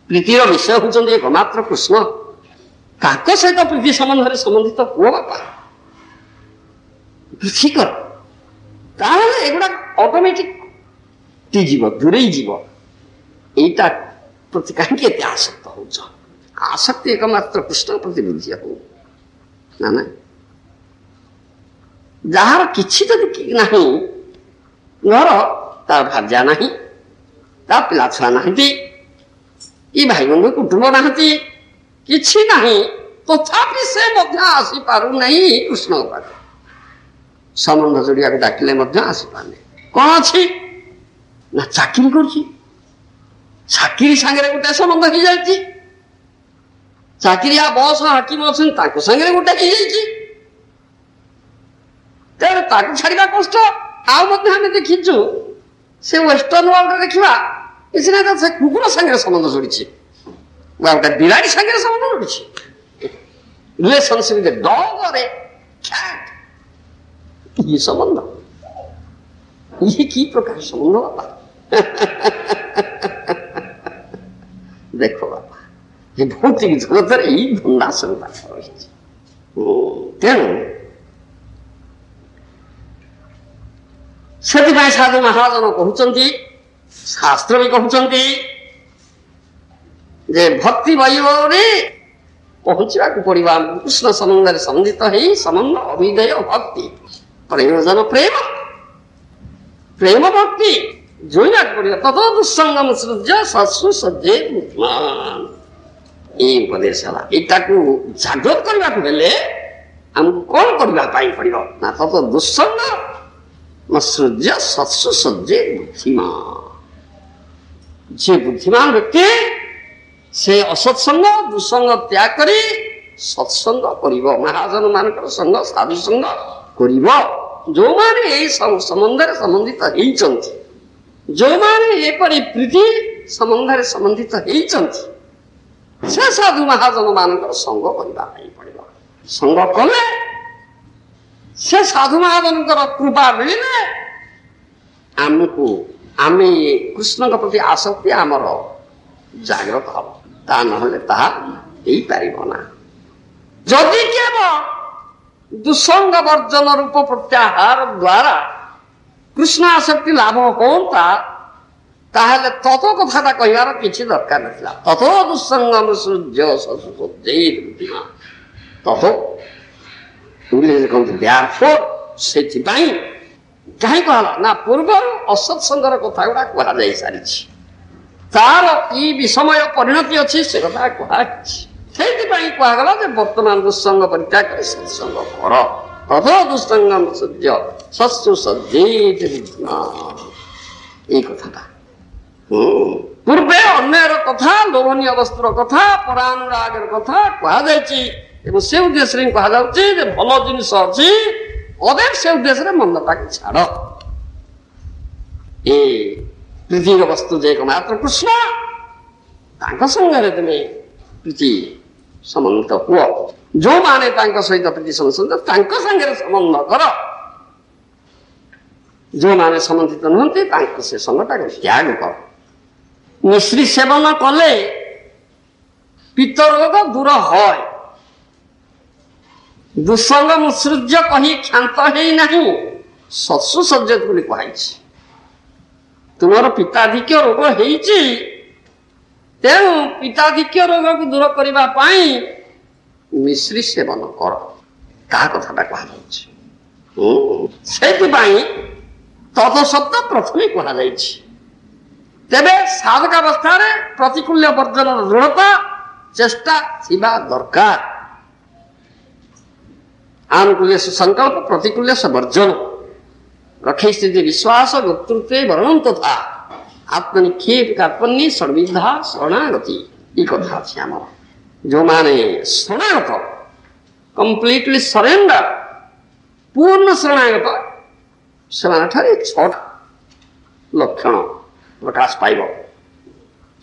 ପ୍ରୀତିର ବିଷୟ ହଉଛନ୍ତି ଏକମାତ୍ର କୃଷ୍ଣ ତାଙ୍କ ସହିତ ପ୍ରୀତି ସମ୍ବନ୍ଧରେ ସମ୍ବନ୍ଧିତ ହୁଅ ବାପା ପ୍ରୀତି କର ତାହେଲେ ଏଗୁଡା ଅଟୋମେଟିକ ଯିବ ଦୂରେଇ ଯିବ এইটা প্রতি কাহিঁকি এতে আসক্ত হচ্ছ আসক্তি একমাত্র কৃষ্ণ প্রতি বৃদ্ধি হব না না যাହାର କିଛି ଯଦି ନାହିଁ ଘର ତାର ଭାର୍ଯ୍ୟା ନାହିଁ ତା ପିଲା ଛୁଆ ନାହାନ୍ତି କି ଭାଇ ବନ୍ଧୁ କୁଟୁମ୍ବ ନାହାନ୍ତି କିଛି ନାହିଁ ତଥାପି ସେ ମଧ୍ୟ ଆସିପାରୁନାହିଁ କୃଷ୍ଣଙ୍କ ପାଖରେ ସମ୍ବନ୍ଧ ଯୋଡ଼ିବାକୁ ଡାକିଲେ ମଧ୍ୟ ଆସିପାରୁନି କଣ ଅଛି ନା ଚାକିରି କରୁଛି ଚାକିରି ସାଙ୍ଗରେ ଗୋଟେ ସମ୍ବନ୍ଧ ହେଇଯାଇଛି ଚାକିରିଆ ବସ ହାକିମ ଅଛନ୍ତି ତାଙ୍କ ସାଙ୍ଗରେ ଗୋଟେ ହେଇଯାଇଛି ତେଣୁ ତାକୁ ଛାଡିବା କଷ୍ଟ ଆଉ ମଧ୍ୟ ଆମେ ଦେଖିଛୁ ସେ ୱେଷ୍ଟର୍ଣ୍ଣ ୱାର୍ଲଡରେ ଦେଖିବା କିଛି ନାହିଁ ସେ କୁକୁର ସାଙ୍ଗରେ ସମ୍ବନ୍ଧ ଯୋଡ଼ିଛି ବା ଗୋଟେ ବିରାଡ଼ି ସାଙ୍ଗରେ ସମ୍ବନ୍ଧ ଯୋଡ଼ିଛି ରିଲେସନସିପ ଡଗରେ ଇଏ ସମ୍ବନ୍ଧ ଇଏ କି ପ୍ରକାର ସମ୍ବନ୍ଧ ବାପା ଦେଖ ବାପା ଏ ଭୌତିକ ଜଗତରେ ଏଇ ଧନ୍ଦା ସବୁ ପାଠ ରହିଛି ତେଣୁ ସେଥିପାଇଁ ସାଧୁ ମହାଜନ କହୁଛନ୍ତି, ଶାସ୍ତ୍ର ବି କହୁଛନ୍ତି ଯେ ଭକ୍ତି ବୈଭବରେ ପହଞ୍ଚିବାକୁ ପଡିବ। ଆମକୁ କୃଷ୍ଣ ସମ୍ବନ୍ଧରେ ସମ୍ବନ୍ଧିତ ହେଇ ସମ୍ବନ୍ଧ ଅଭିଧେୟ ଭକ୍ତି ପ୍ରୟୋଜନ ପ୍ରେମ ପ୍ରେମ ଭକ୍ତି ଯୋଇବାକୁ ପଡିବ। ତତ ଦୁଃସଙ୍ଗମ ସୃଜ୍ୟ ଶଶୁ ସଜ୍ଜେ ବୁଦ୍ଧିମାନ। ଏଇ ଉପଦେଶ ହେଲା। ଏଇଟାକୁ ଜାଗ୍ରତ କରିବାକୁ ହେଲେ ଆମକୁ କଣ କରିବା ପାଇଁ ପଡିବ ନା ତତ ଦୁଃସଙ୍ଗ ସୃଜ୍ୟ ଶଶୁ ସଜ୍ଜେ ବୁଦ୍ଧିମାନ। ଯିଏ ବୁଦ୍ଧିମାନ ବ୍ୟକ୍ତି ସେ ଅସତ୍ସଙ୍ଗ ଦୁଃସଙ୍ଗ ତ୍ୟାଗ କରି ସତ୍ସଙ୍ଗ କରିବ। ମହାଜନ ମାନଙ୍କର ସଙ୍ଗ ସାଧୁ ସଙ୍ଗ କରିବ। ଯୋଉମାନେ ଏଇ ସମ୍ବନ୍ଧରେ ସମ୍ବନ୍ଧିତ ହେଇଛନ୍ତି, ଯୋଉମାନେ ଏପରି ପ୍ରୀତି ସମ୍ବନ୍ଧରେ ସମ୍ବନ୍ଧିତ ହେଇଛନ୍ତି, ସେ ସାଧୁ ମହାଜନ ମାନଙ୍କର ସଙ୍ଗ କରିବା ପାଇଁ ପଡିବ। ସଙ୍ଗ କଲେ ସେ ସାଧୁ ମହାଜନଙ୍କର କୃପା ମିଳିଲେ ଆମେ କୃଷ୍ଣଙ୍କ ପ୍ରତି ଆସକ୍ତି ଆମର ଜାଗ୍ରତ ହବ। ତା ନହେଲେ ତାହା ହେଇପାରିବ ନା। ଯଦି କେବଳ ଦୁଃସଙ୍ଗ ବର୍ଜନ ରୂପ ପ୍ରତ୍ୟାହାର ଦ୍ୱାରା କୃଷ୍ଣ ଆସକ୍ତି ଲାଭ ହୁଅନ୍ତା ତାହେଲେ ତତ କଥାଟା କହିବାର କିଛି ଦରକାର ନଥିଲା। ତତ ଦୁଃସଙ୍ଗମ ସୂର୍ଯ୍ୟ ତତ ସେଥିପାଇଁ କାହିଁ କୁହାଲା ନା ପୂର୍ବରୁ ଅସତ୍ସଙ୍ଗର କଥା ଗୁଡା କୁହାଯାଇ ସାରିଛି। ତାର କି ବିଷମୟ ପରିଣତି ଅଛି ସେ କଥା କୁହାଯାଇଛି। ସେଇଥିପାଇଁ କୁହାଗଲା ଯେ ବର୍ତ୍ତମାନ ଦୁଃସଙ୍ଗ ପରିତ୍ୟାଗ କରି ସତ୍ସଙ୍ଗ କର। ତଥ ଦୁଃସଙ୍ଗମ ସୂର୍ଯ୍ୟ ଶସ୍ୟୁ ସଜ୍ଜେତ ବୁଦ୍ଧିମାନ। ଏଇ କଥାଟା ପୂର୍ବେ ଅନ୍ୟର କଥା, ଲୋଭନୀୟ ବସ୍ତୁର କଥା, ପରାନୁରାଗର କଥା କୁହାଯାଇଛି ଏବଂ ସେ ଉଦ୍ଦେଶ୍ୟରେ କୁହାଯାଉଛି ଯେ ଭଲ ଜିନିଷ ଅଛି ଅଦେବ ସେ ଉଦ୍ଦେଶ୍ୟରେ ମନ୍ଦଟାକୁ ଛାଡ। ଏ ପୃଥିବୀର ବସ୍ତୁ ଯେ ମାତ୍ର କୃଷ୍ଣ, ତାଙ୍କ ସଙ୍ଗରେ ତୁମେ ପ୍ରୀତି ସମ୍ବନ୍ଧିତ ହୁଅ। ଯୋଉମାନେ ତାଙ୍କ ସହିତ ପ୍ରୀତି ସମ୍ବନ୍ଧ ତାଙ୍କ ସାଙ୍ଗରେ ସମ୍ବନ୍ଧ କର। ଯୋଉମାନେ ସମ୍ବନ୍ଧିତ ନୁହନ୍ତି ତାଙ୍କ ସେ ସଙ୍ଗଟାକୁ ତ୍ୟାଗ କର। ମିଶ୍ରି ସେବନ କଲେ ପିତ୍ତ ରୋଗ ଦୂର হয়। ଦୁଃସଙ୍ଗ ମୁସୃଜ୍ୟ କହି କ୍ଷାନ୍ତ ହେଇନାହିଁ ଶଶୁ ସଜ୍ଜତ ବୋଲି କୁହାଯାଇଛି। ତୁମର ପିତାଧିକ୍ୟ ରୋଗ ହେଇଛି, ତେଣୁ ପିତାଧିକ୍ୟ ରୋଗକୁ ଦୂର କରିବା ପାଇଁ ମିଶ୍ରି ସେବନ କର। କାହା କଥାଟା କୁହାଯାଉଛି। ସେଇଥିପାଇଁ ତଦ ଶବ୍ଦ ପ୍ରଥମେ କୁହାଯାଇଛି। ତେବେ ସାଧକାବସ୍ଥାରେ ପ୍ରତିକୂଲ୍ୟ ବର୍ଜନର ଦୃଢ଼ତା ଚେଷ୍ଟା ଥିବା ଦରକାର। ଆନୁକୂଲ୍ୟ ସଂକଳ୍ପ ପ୍ରତିକୂଲ୍ୟ ବର୍ଜନ ରଖେ ସ୍ଥିତି ବିଶ୍ୱାସ ବକ୍ତୃତ୍ୱ ବର୍ଣ୍ଣନ ତଥା ଆତ୍ମନିକ୍ଷେପ କାର୍ପଣ୍ୟ ସର୍ବିଧା ଶରଣାଗତି। ଏ କଥା ଅଛି ଆମର। ଯୋଉମାନେ ଶରଣାଗତ କମ୍ପ୍ଲିଟଲି ସରେଣ୍ଡର ପୂର୍ଣ୍ଣ ଶରଣାଗତ ସେମାନଙ୍କଠାରେ 6ଟା ଲକ୍ଷଣ ପ୍ରକାଶ ପାଇବ।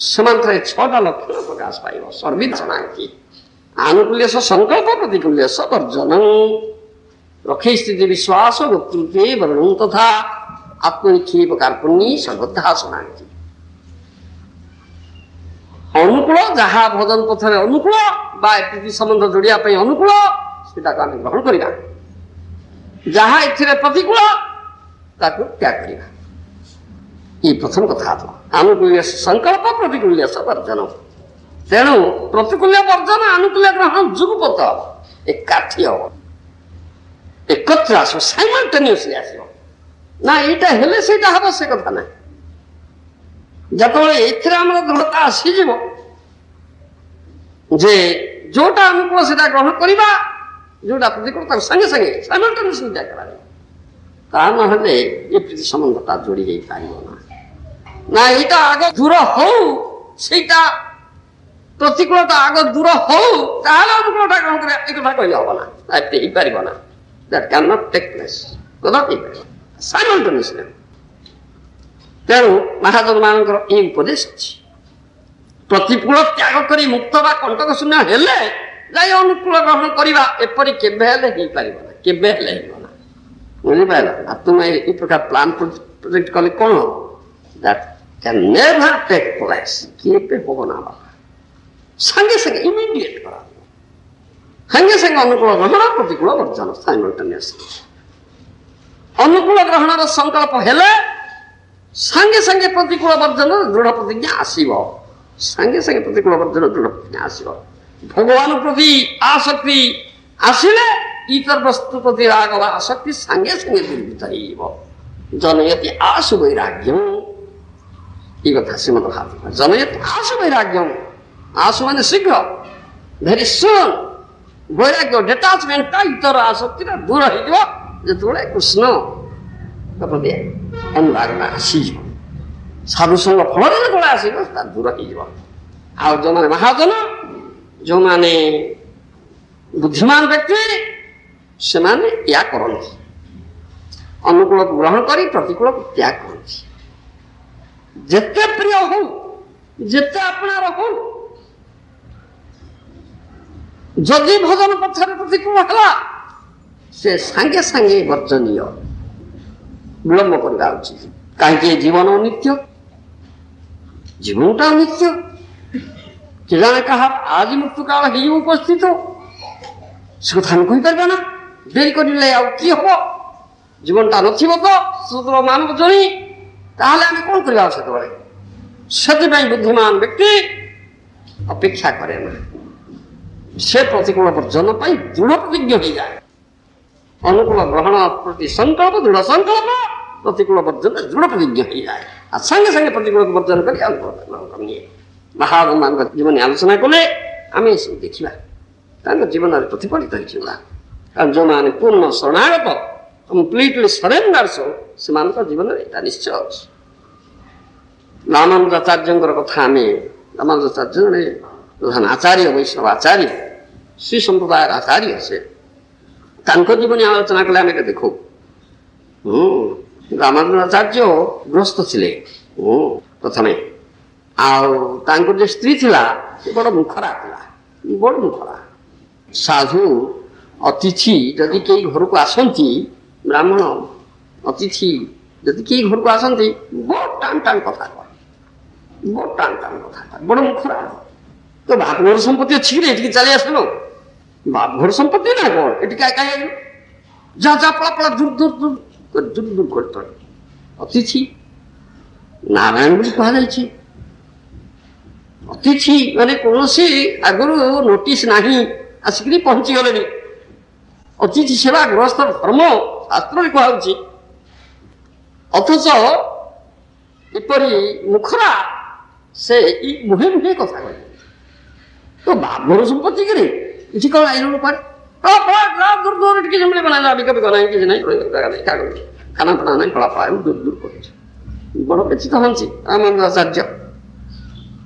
ସେମାନଙ୍କଠାରେ 6ଟା ଲକ୍ଷଣ ପ୍ରକାଶ ପାଇବ। ସର୍ବିତ ଶରଣାଗତି, ଆନୁକୂଲ୍ୟ ସଂକଳ୍ପ ପ୍ରତିକୂଲ୍ୟ ବର୍ଜନ ରଖେ ସ୍ଥିତି ବିଶ୍ୱାସ ବକ୍ତୃତ୍ୱ ବର୍ଣ୍ଣନ ତଥା ଆତ୍ମନିକ୍ଷେପ କାର୍ପଣ୍ୟ ସର୍ବଧା ଶରଣାଗତି। ଅନୁକୂଳ ଯାହା ଭଜନ ପଥରେ ଅନୁକୂଳ ବା ପ୍ରୀତି ସମ୍ବନ୍ଧ ଯୋଡ଼ିବା ପାଇଁ ଅନୁକୂଳ ସେଟାକୁ ଆମେ ଗ୍ରହଣ କରିବା। ଯାହା ଏଥିରେ ପ୍ରତିକୂଳ ତାକୁ ତ୍ୟାଗ କରିବା। এই প্রথম কথা হলো আনুকূল্য সংকল্প প্রতিকূল্য বর্জন। তেণু প্রতিকূল্য বর্জন আনুকূল্য গ্রহণ যুগপত হব, একাঠি হব, একত্রে আসব, সাইমালটেনিয়াসলি আসব না। এইটা হেলে সেইটা হব সে কথা না। যেতবে এইথিরে আমরা দৃঢ়তা আসিଯିବ যে ଯୋଉଟା ଅନୁକୂଳ ସେଟା ଗ୍ରହଣ କରିବା, ଯୋଉଟା ପ୍ରତିକୂଳ ତାକୁ ସାଙ୍ଗେ ସାଙ୍ଗେ ସାଇମାଲଟେନିୟସଲି ତ୍ୟାଗ କରାଯିବ। ତା ନହେଲେ ଏ ପ୍ରୀତି ସମ୍ବନ୍ଧଟା ଯୋଡ଼ି ହେଇପାରିବ ନା। ନା এইটা আগ দূর হও, সেইটা প্রতিকূলতা আগ দূর হও, তাহলে অনুকূলতা গ্রহণ করে এই কথা কইলে হব না, ହେଇପାରିବ না। That can not take place. কথা ହେଇପାରିବ ସାଇମାଲଟେନିୟସଲି। ତେଣୁ ମହାଜନ ମାନଙ୍କର এই ଉପଦେଶ ଅଛି। ପ୍ରତିକୂଳ ତ୍ୟାଗ କରି ମୁକ୍ତ ବା କଣ୍ଟକ ଶୂନ୍ୟ ହେଲେ ଯାଇ ଅନୁକୂଳ ଗ୍ରହଣ କରିବା, ଏପରି କେବେ ହେଲେ ହେଇପାରିବ ନା, କେବେ ହେଲେ ହେବ ନା। ବୁଝିପାରିଲ? ଆଉ ତୁମେ এই ପ୍ରକାର ପ୍ଲାନ୍ ପ୍ରୋଜେକ୍ଟ କଲେ କଣ ହବ? That can never take place. କେବେ ହବ ନା ବାବା। ସାଙ୍ଗେ ସାଙ୍ଗେ ଇମିଡିଏଟ୍ କରାଯିବ। ସାଙ୍ଗେ ସାଙ୍ଗେ ଅନୁକୂଳ ଗ୍ରହଣ ପ୍ରତିକୂଳ ବର୍ଜନ ସାଇମାଲଟେନିୟସଲି। ଅନୁକୂଳ ଗ୍ରହଣର ସଂକଳ୍ପ ହେଲେ ସାଙ୍ଗେ ସାଙ୍ଗେ ପ୍ରତିକୂଳ ବର୍ଜନ ଦୃଢ଼ ପ୍ରତିଜ୍ଞା ଆସିବ। ସାଙ୍ଗେ ସାଙ୍ଗେ ପ୍ରତିକୂଳ ବର୍ଜନ ଦୃଢ଼ ପ୍ରତିଜ୍ଞା ଆସିବ। ଭଗବାନ ପ୍ରତି ଆସକ୍ତି ଆସିଲେ ଇତର ବସ୍ତୁ ପ୍ରତି ରାଗ ବା ଆସକ୍ତି ସାଙ୍ଗେ ସାଙ୍ଗେ ଦୂରୀଭୂତ ହେଇଯିବ। ଜନୟତି ଆଶୁ ବୈରାଗ୍ୟମ୍, এই কথা শ্রীমদ ভাগবত। জনୟତି ଆଶୁ ବୈରାଗ୍ୟମ୍, ଆଶୁ ମାନେ ଶୀଘ୍ର, ଭେରି ସୁନ୍। ବୈରାଗ୍ୟ ଡିଟାଚମେଣ୍ଟଟା ଇତର ଆସକ୍ତିଟା ଦୂର ହେଇଯିବ ଯେତେବେଳେ କୃଷ୍ଣ ପ୍ରତି ଅନୁରାଗଟା ଆସିଯିବ। ସାଧୁସଙ୍ଗ ଫଳରେ ଯେତେବେଳେ ଆସିବ ତା ଦୂର ହେଇଯିବ। ଆଉ ଯେଉଁମାନେ ମହାଜନ, ଯେଉଁମାନେ ବୁଦ୍ଧିମାନ ବ୍ୟକ୍ତି, ସେମାନେ ୟା କରନ୍ତି, ଅନୁକୂଳକୁ ଗ୍ରହଣ କରି ପ୍ରତିକୂଳକୁ ତ୍ୟାଗ କରନ୍ତି। ଯେତେ ପ୍ରିୟ ହଉ, ଯେତେ ଆପଣାର ହଉ, ଯଦି ଭଜନ ପଥରେ ପ୍ରତିକୂଳ ହେଲା ସେ ସାଙ୍ଗେ ସାଙ୍ଗେ ବର୍ଜନୀୟ, ବିଳମ୍ବ କରିବା ଉଚିତ। କାହିଁକି? ଜୀବନ ନିତ୍ୟ, ଜୀବନଟା ନିତ୍ୟ। କେଜାଣେ କାହାର ଆଜି ମୃତ୍ୟୁ କାଳ ହେଇଯିବ ଉପସ୍ଥିତ, ସେ କଥା ଆମେ କହିପାରିବା ନା। ଡେରି କରିଲେ ଆଉ କି ହବ? ଜୀବନଟା ନଥିବ ତ ସୁଦୂର ମାନବ ଜଣୀ, ତାହେଲେ ଆମେ କ'ଣ କରିବା ସେତେବେଳେ? ସେଥିପାଇଁ ବୁଦ୍ଧିମାନ ବ୍ୟକ୍ତି ଅପେକ୍ଷା କରେ ନା, ସେ ପ୍ରତିକୂଳ ବର୍ଜନ ପାଇଁ ଦୃଢ଼ ପ୍ରତିଜ୍ଞ ହେଇଯାଏ। ଅନୁକୂଳ ଗ୍ରହଣ ପ୍ରତି ସଂକଳ୍ପ, ଦୃଢ଼ ସଂକଳ୍ପ, ପ୍ରତିକୂଳ ବର୍ଜନ ଦୃଢ଼ ପ୍ରତିଜ୍ଞ ହେଇଯାଏ। ଆଉ ସାଙ୍ଗେ ସାଙ୍ଗେ ପ୍ରତିକୂଳକୁ ବର୍ଜନ କରି ଅନୁକୂଳ ଗ୍ରହଣ କରିନିଏ। ମହାତ୍ମାଙ୍କ ଜୀବନୀ ଆଲୋଚନା କଲେ ଆମେ ଏସବୁ ଦେଖିବା, ତାଙ୍କ ଜୀବନରେ ପ୍ରତିଫଳିତ ହେଇଯିବା। ଆଉ ଯେଉଁମାନେ ପୂର୍ଣ୍ଣ ଶରଣାଗତ, କମ୍ପ୍ଲିଟଲି ସରେଣ୍ଡର, ସେମାନଙ୍କ ଜୀବନରେ ଏଇଟା ନିଶ୍ଚୟ ଅଛି। ରାମାନୁଜାଚାର୍ଯ୍ୟଙ୍କର କଥା ଆମେ, ରାମାନୁଜାଚାର୍ଯ୍ୟ ଜଣେ ପ୍ରଧାନ ଆଚାର୍ଯ୍ୟ, ବୈଷ୍ଣବ ଆଚାର୍ଯ୍ୟ, ଶ୍ରୀ ସମ୍ପ୍ରଦାୟର ଆଚାର୍ଯ୍ୟ। ସେ ତାଙ୍କ ଜୀବନୀ ଆଲୋଚନା କଲେ ଆମେ ଦେଖୁ। ରାମାନୁଜାଚାର୍ଯ୍ୟ ଗୃହସ୍ଥ ଥିଲେ ପ୍ରଥମେ, ଆଉ ତାଙ୍କର ଯେ ସ୍ତ୍ରୀ ଥିଲା ସେ ବଡ଼ ମୁଖରା ଥିଲା, ବଡ଼ ମୁଖରା। ସାଧୁ ଅତିଥି ଯଦି କେହି ଘରକୁ ଆସନ୍ତି, ବ୍ରାହ୍ମଣ ଅତିଥି ଯଦି କେହି ଘରକୁ ଆସନ୍ତି, ବଡ଼ ଟାଣ ଟାଣ କଥା କହ, ବଡ଼ ଟାଣ ଟାଣ କଥା, ବଡ଼ ମୁଖରା। ତ ବାପଘର ସମ୍ପତ୍ତି ଅଛି କି ଏଠିକି ଚାଲି ଆସିଲ, ବାପଘର ସମ୍ପତ୍ତି ନା କ'ଣ, ଏଠି କାହିଁ ଯା ଯା ପଳା ପଳା, ଦୂର ଦୂର ଦୂର ଦୂର ଦୂର କରି। ଅତିଥି ନାରାୟଣ ବୋଲି କୁହାଯାଇଛି। ଅତିଥି ମାନେ କୌଣସି ଆଗରୁ ନୋଟିସ୍ ନାହିଁ, ଆସିକିରି ପହଞ୍ଚିଗଲେଣି। ଅତିଥି ସେବା ଗୃହସ୍ଥ ଧର୍ମ ଶାସ୍ତ୍ରରେ କୁହାଯାଉଛି। ଅଥଚ ଏପରି ମୁଖରା ସେ ମୁହେ ମୁହେ କଥା କହିଲେ। ତ ବାପଘର ସମ୍ପତ୍ତି କିରେ ଏଠି କ'ଣ ଆଇଲୁ କୁଆଡ଼େ, ଦୂର ଦୂର ଟିକେ ମିଳିବ ନା, ବିକ ବିକ ନାହିଁ, କିଛି ନାହିଁ, ଖାନା ପିନା ନାହିଁ, ଫଳା ଫଳା ଦୂର ଦୂର କରୁଛି। ବଡ଼ ବ୍ୟତୀତ ହଉଛି ରାମାନୁଜାଚାର୍ଯ୍ୟ।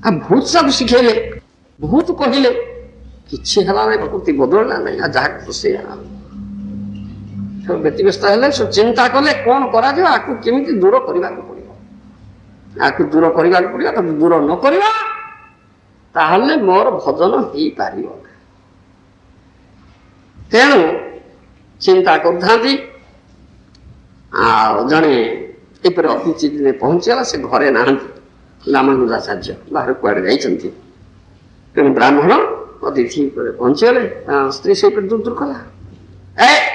ଆଉ ବହୁତ ସବୁ ଶିଖେଇଲେ, ବହୁତ କହିଲେ, କିଛି ହେଲା ନାହିଁ, ପ୍ରକୃତି ବଦଳିଲା ନାହିଁ। ଆଉ ଯାହା ଖୁସି ହେଲା ବ୍ୟତିବ୍ୟସ୍ତ ହେଲେ, ସବୁ ଚିନ୍ତା କଲେ କ'ଣ କରାଯିବ, ଆକୁ କେମିତି ଦୂର କରିବାକୁ ପଡ଼ିବ। ଆକୁ ଦୂର କରିବାକୁ ପଡ଼ିବ, ତାକୁ ଦୂର ନ କରିବା ତାହେଲେ ମୋର ଭଜନ ହେଇପାରିବ ନା। ତେଣୁ ଚିନ୍ତା କରୁଥାନ୍ତି। ଆଉ ଜଣେ ଏପରି ଅତିଥି ଦିନେ ପହଞ୍ଚିଗଲା, ସେ ଘରେ ନାହାନ୍ତି, ରାମାନୁଜାଚାର୍ଯ୍ୟ ବାହାରେ କୁଆଡ଼େ ଯାଇଛନ୍ତି। ତେଣୁ ବ୍ରାହ୍ମଣ ଅତିଥି ଉପରେ ପହଞ୍ଚିଗଲେ, ସ୍ତ୍ରୀ ସେଇପରି ଦୂର ଦୂର କଲା,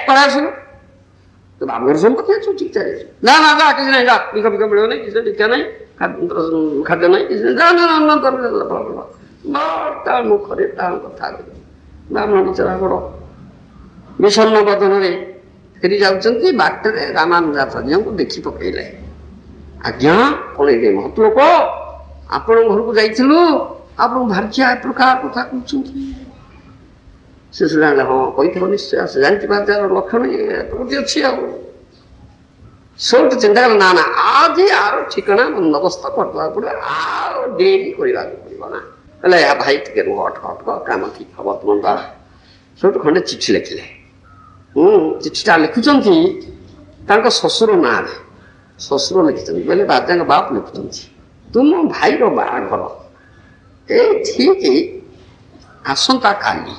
ପଳା ଆସିବ, ତ ବାପଘର ସମ୍ପତ୍ତି ଅଛି, ଠିକ୍ ଚାଲି ନା ନା ଯା, କିଛି ନାହିଁ, ଯା, ବିକ ବିକ ମିଳିବ ନାହିଁ, କିଛି ଭିକ୍ଷା ନାହିଁ, ଖାଦ୍ୟ ନାହିଁ, କିଛି ନାହିଁ, ଯା ନା ତା ମୁଖରେ ତା କଥା। ବ୍ରାହ୍ମଣ ବିଚାରା ବଡ଼ ବିଷଣ୍ଣ ବଦନରେ ଫେରି ଯାଉଛନ୍ତି, ବାଟରେ ରାମାନୁଜାଚାର୍ଯ୍ୟଙ୍କୁ ଦେଖି ପକେଇଲେ। ଆଜ୍ଞା, କ'ଣ ଏ ମହତ୍ଲୋକ, ଆପଣଙ୍କ ଘରକୁ ଯାଇଥିଲୁ, ଆପଣ ଭାର୍ଯ୍ୟା ଏ ପ୍ରକାର କଥା କହୁଛନ୍ତି। ସେ ଜାଣିଲେ, ହଁ କହିଥିବ ନିଶ୍ଚୟ, ସେ ଜାଣିଥିବା ଯାର ଲକ୍ଷଣ ପ୍ରକୃତି ଅଛି। ଆଉ ସବୁଠୁ ଚିନ୍ତା କଲେ, ନା ନା ଆଜି ଆର ଠିକଣା ବନ୍ଦୋବସ୍ତ କରିଦେବାକୁ ପଡ଼ିବ, ଆଉ ଡେରି କରିବାକୁ ପଡ଼ିବ ନା। କହିଲେ, ଭାଇ ଟିକେ ରୁହ, ଅଟକ, କାମ ଠିକ ହବ ତୁମ ଦ୍ୱାରା। ସବୁଠୁ ଖଣ୍ଡେ ଚିଠି ଲେଖିଲେ। ଚିଠିଟା ଲେଖୁଛନ୍ତି ତାଙ୍କ ଶ୍ୱଶୁର ନାଁରେ, ଶ୍ୱଶୁର ଲେଖିଛନ୍ତି, ବୋଇଲେ ରାଜାଙ୍କ ବାପ ଲେଖୁଛନ୍ତି, ତୁମ ଭାଇର ବାହାଘର ଏ ଠିକ ଆସନ୍ତା କାଲି,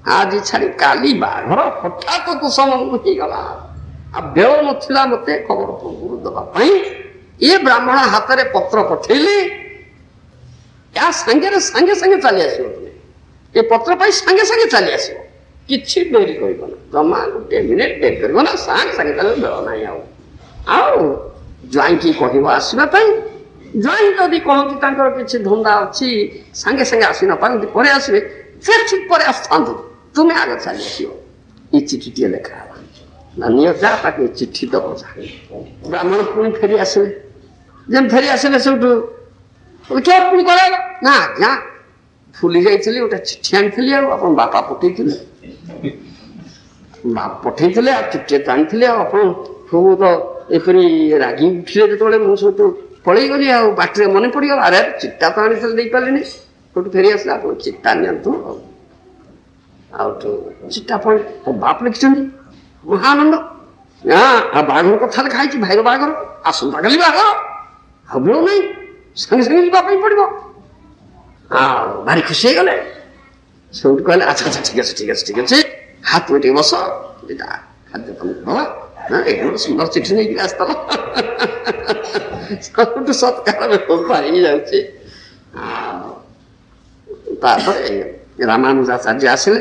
ଆଜି ଛାଡ଼ି କାଲି ବାହାଘର, ହଠାତ୍ କୁସମ ହେଇଗଲା। ଆଉ ବେଳ ନଥିଲା ମତେ ଖବର ପୂର୍ବରୁ ଦେବା ପାଇଁ। ଏ ବ୍ରାହ୍ମଣ ହାତରେ ପତ୍ର ପଠେଇଲି, ୟା ସାଙ୍ଗରେ ସାଙ୍ଗେ ସାଙ୍ଗେ ଚାଲି ଆସିବ, ତୁମେ ଏ ପତ୍ର ପାଇଁ ସାଙ୍ଗେ ସାଙ୍ଗେ ଚାଲି ଆସିବ। କିଛି ଡେରି କରିବ ନା, ଜମା ଗୋଟେ ମିନିଟ୍ ଡେରି କରିବ ନା, ସାଙ୍ଗେ ସାଙ୍ଗେ ତାହେଲେ ବେଳ ନାହିଁ। ଆଉ ଜ୍ୱାଇଁକି କହିବ ଆସିବା ପାଇଁ, ଜ୍ୱାଇଁ ଯଦି କହନ୍ତି ତାଙ୍କର କିଛି ଧନ୍ଦା ଅଛି ସାଙ୍ଗେ ସାଙ୍ଗେ ଆସି ନପାରନ୍ତି ପରେ ଆସିବେ, ସେ ଠିକ ପରେ ଆସିଥାନ୍ତୁ, ତୁମେ ଆଗ ଚାଲି ଆସିବ। ଏ ଚିଠିଟିଏ ଲେଖା ହେଲା ନା, ନିଅ ଯା ତାକୁ ଏ ଚିଠି ଦବ ଯା। ବ୍ରାହ୍ମଣ ପୁଣି ଫେରି ଆସିଲେ, ଯେମିତି ଫେରି ଆସିଲେ ସେଠୁ କିଏ ପୁଣି କରାଇଲ ନା, ଆଜ୍ଞା ଭୁଲି ଯାଇଥିଲି ଗୋଟେ ଚିଠି ଆଣିଥିଲି, ଆଉ ଆପଣ ବାପା ପଠେଇଥିଲେ, ପଠେଇଥିଲେ ଆଉ ଚିଠି ତ ଆଣିଥିଲେ, ଆଉ ଆପଣ ସବୁ ତ ଏପରି ରାଗି ଉଠିଲେ ଯେତେବେଳେ ମୁଁ ସବୁ ପଳେଇଗଲି, ଆଉ ବାଟରେ ମନେ ପଡ଼ିଗଲା, ଆରେ ଚିଠା ତ ଆଣିଥିଲେ ଦେଇପାରିଲିନି। ସେଠୁ ଫେରି ଆସିଲେ, ଆପଣ ଚିଠା ନିଅନ୍ତୁ। ଆଉ ଚିଠା ପଢ଼ି ବାପ ଲେଖିଛନ୍ତି, ମହାନନ୍ଦ ଆଉ ବାହାଘର କଥା ଲେଖା ହେଇଛି, ଭାଇର ବାହାଘର ଆସନ୍ତାକାଲି ବାହାଘର, ଆଉ ବେଳ ନାହିଁ, ସାଙ୍ଗେ ସାଙ୍ଗେ ଯିବା ପାଇଁ ପଡ଼ିବ। ଆଉ ଭାରି ଖୁସି ହେଇଗଲେ। ସେଉଠୁ କହିଲେ ଆଚ୍ଛା ଆଚ୍ଛା ଠିକ ଅଛି ଠିକ ଅଛି ଠିକ ଅଛି, ହାତ ଟିକେ ବସ, ଦିଟା ଖାଦ୍ୟ ତମକୁ ଦବା, ଏଇଟା ସୁନ୍ଦର ଚିଠି ନେଇକି ଆସିଥିଲ। ସବୁଠୁ ସତ୍କାର ବ୍ୟବସ୍ଥା ହେଇଯାଉଛି। ଆଉ ତାପରେ ରାମାନୁଜାଚାର୍ଯ୍ୟ ଆସିଲେ,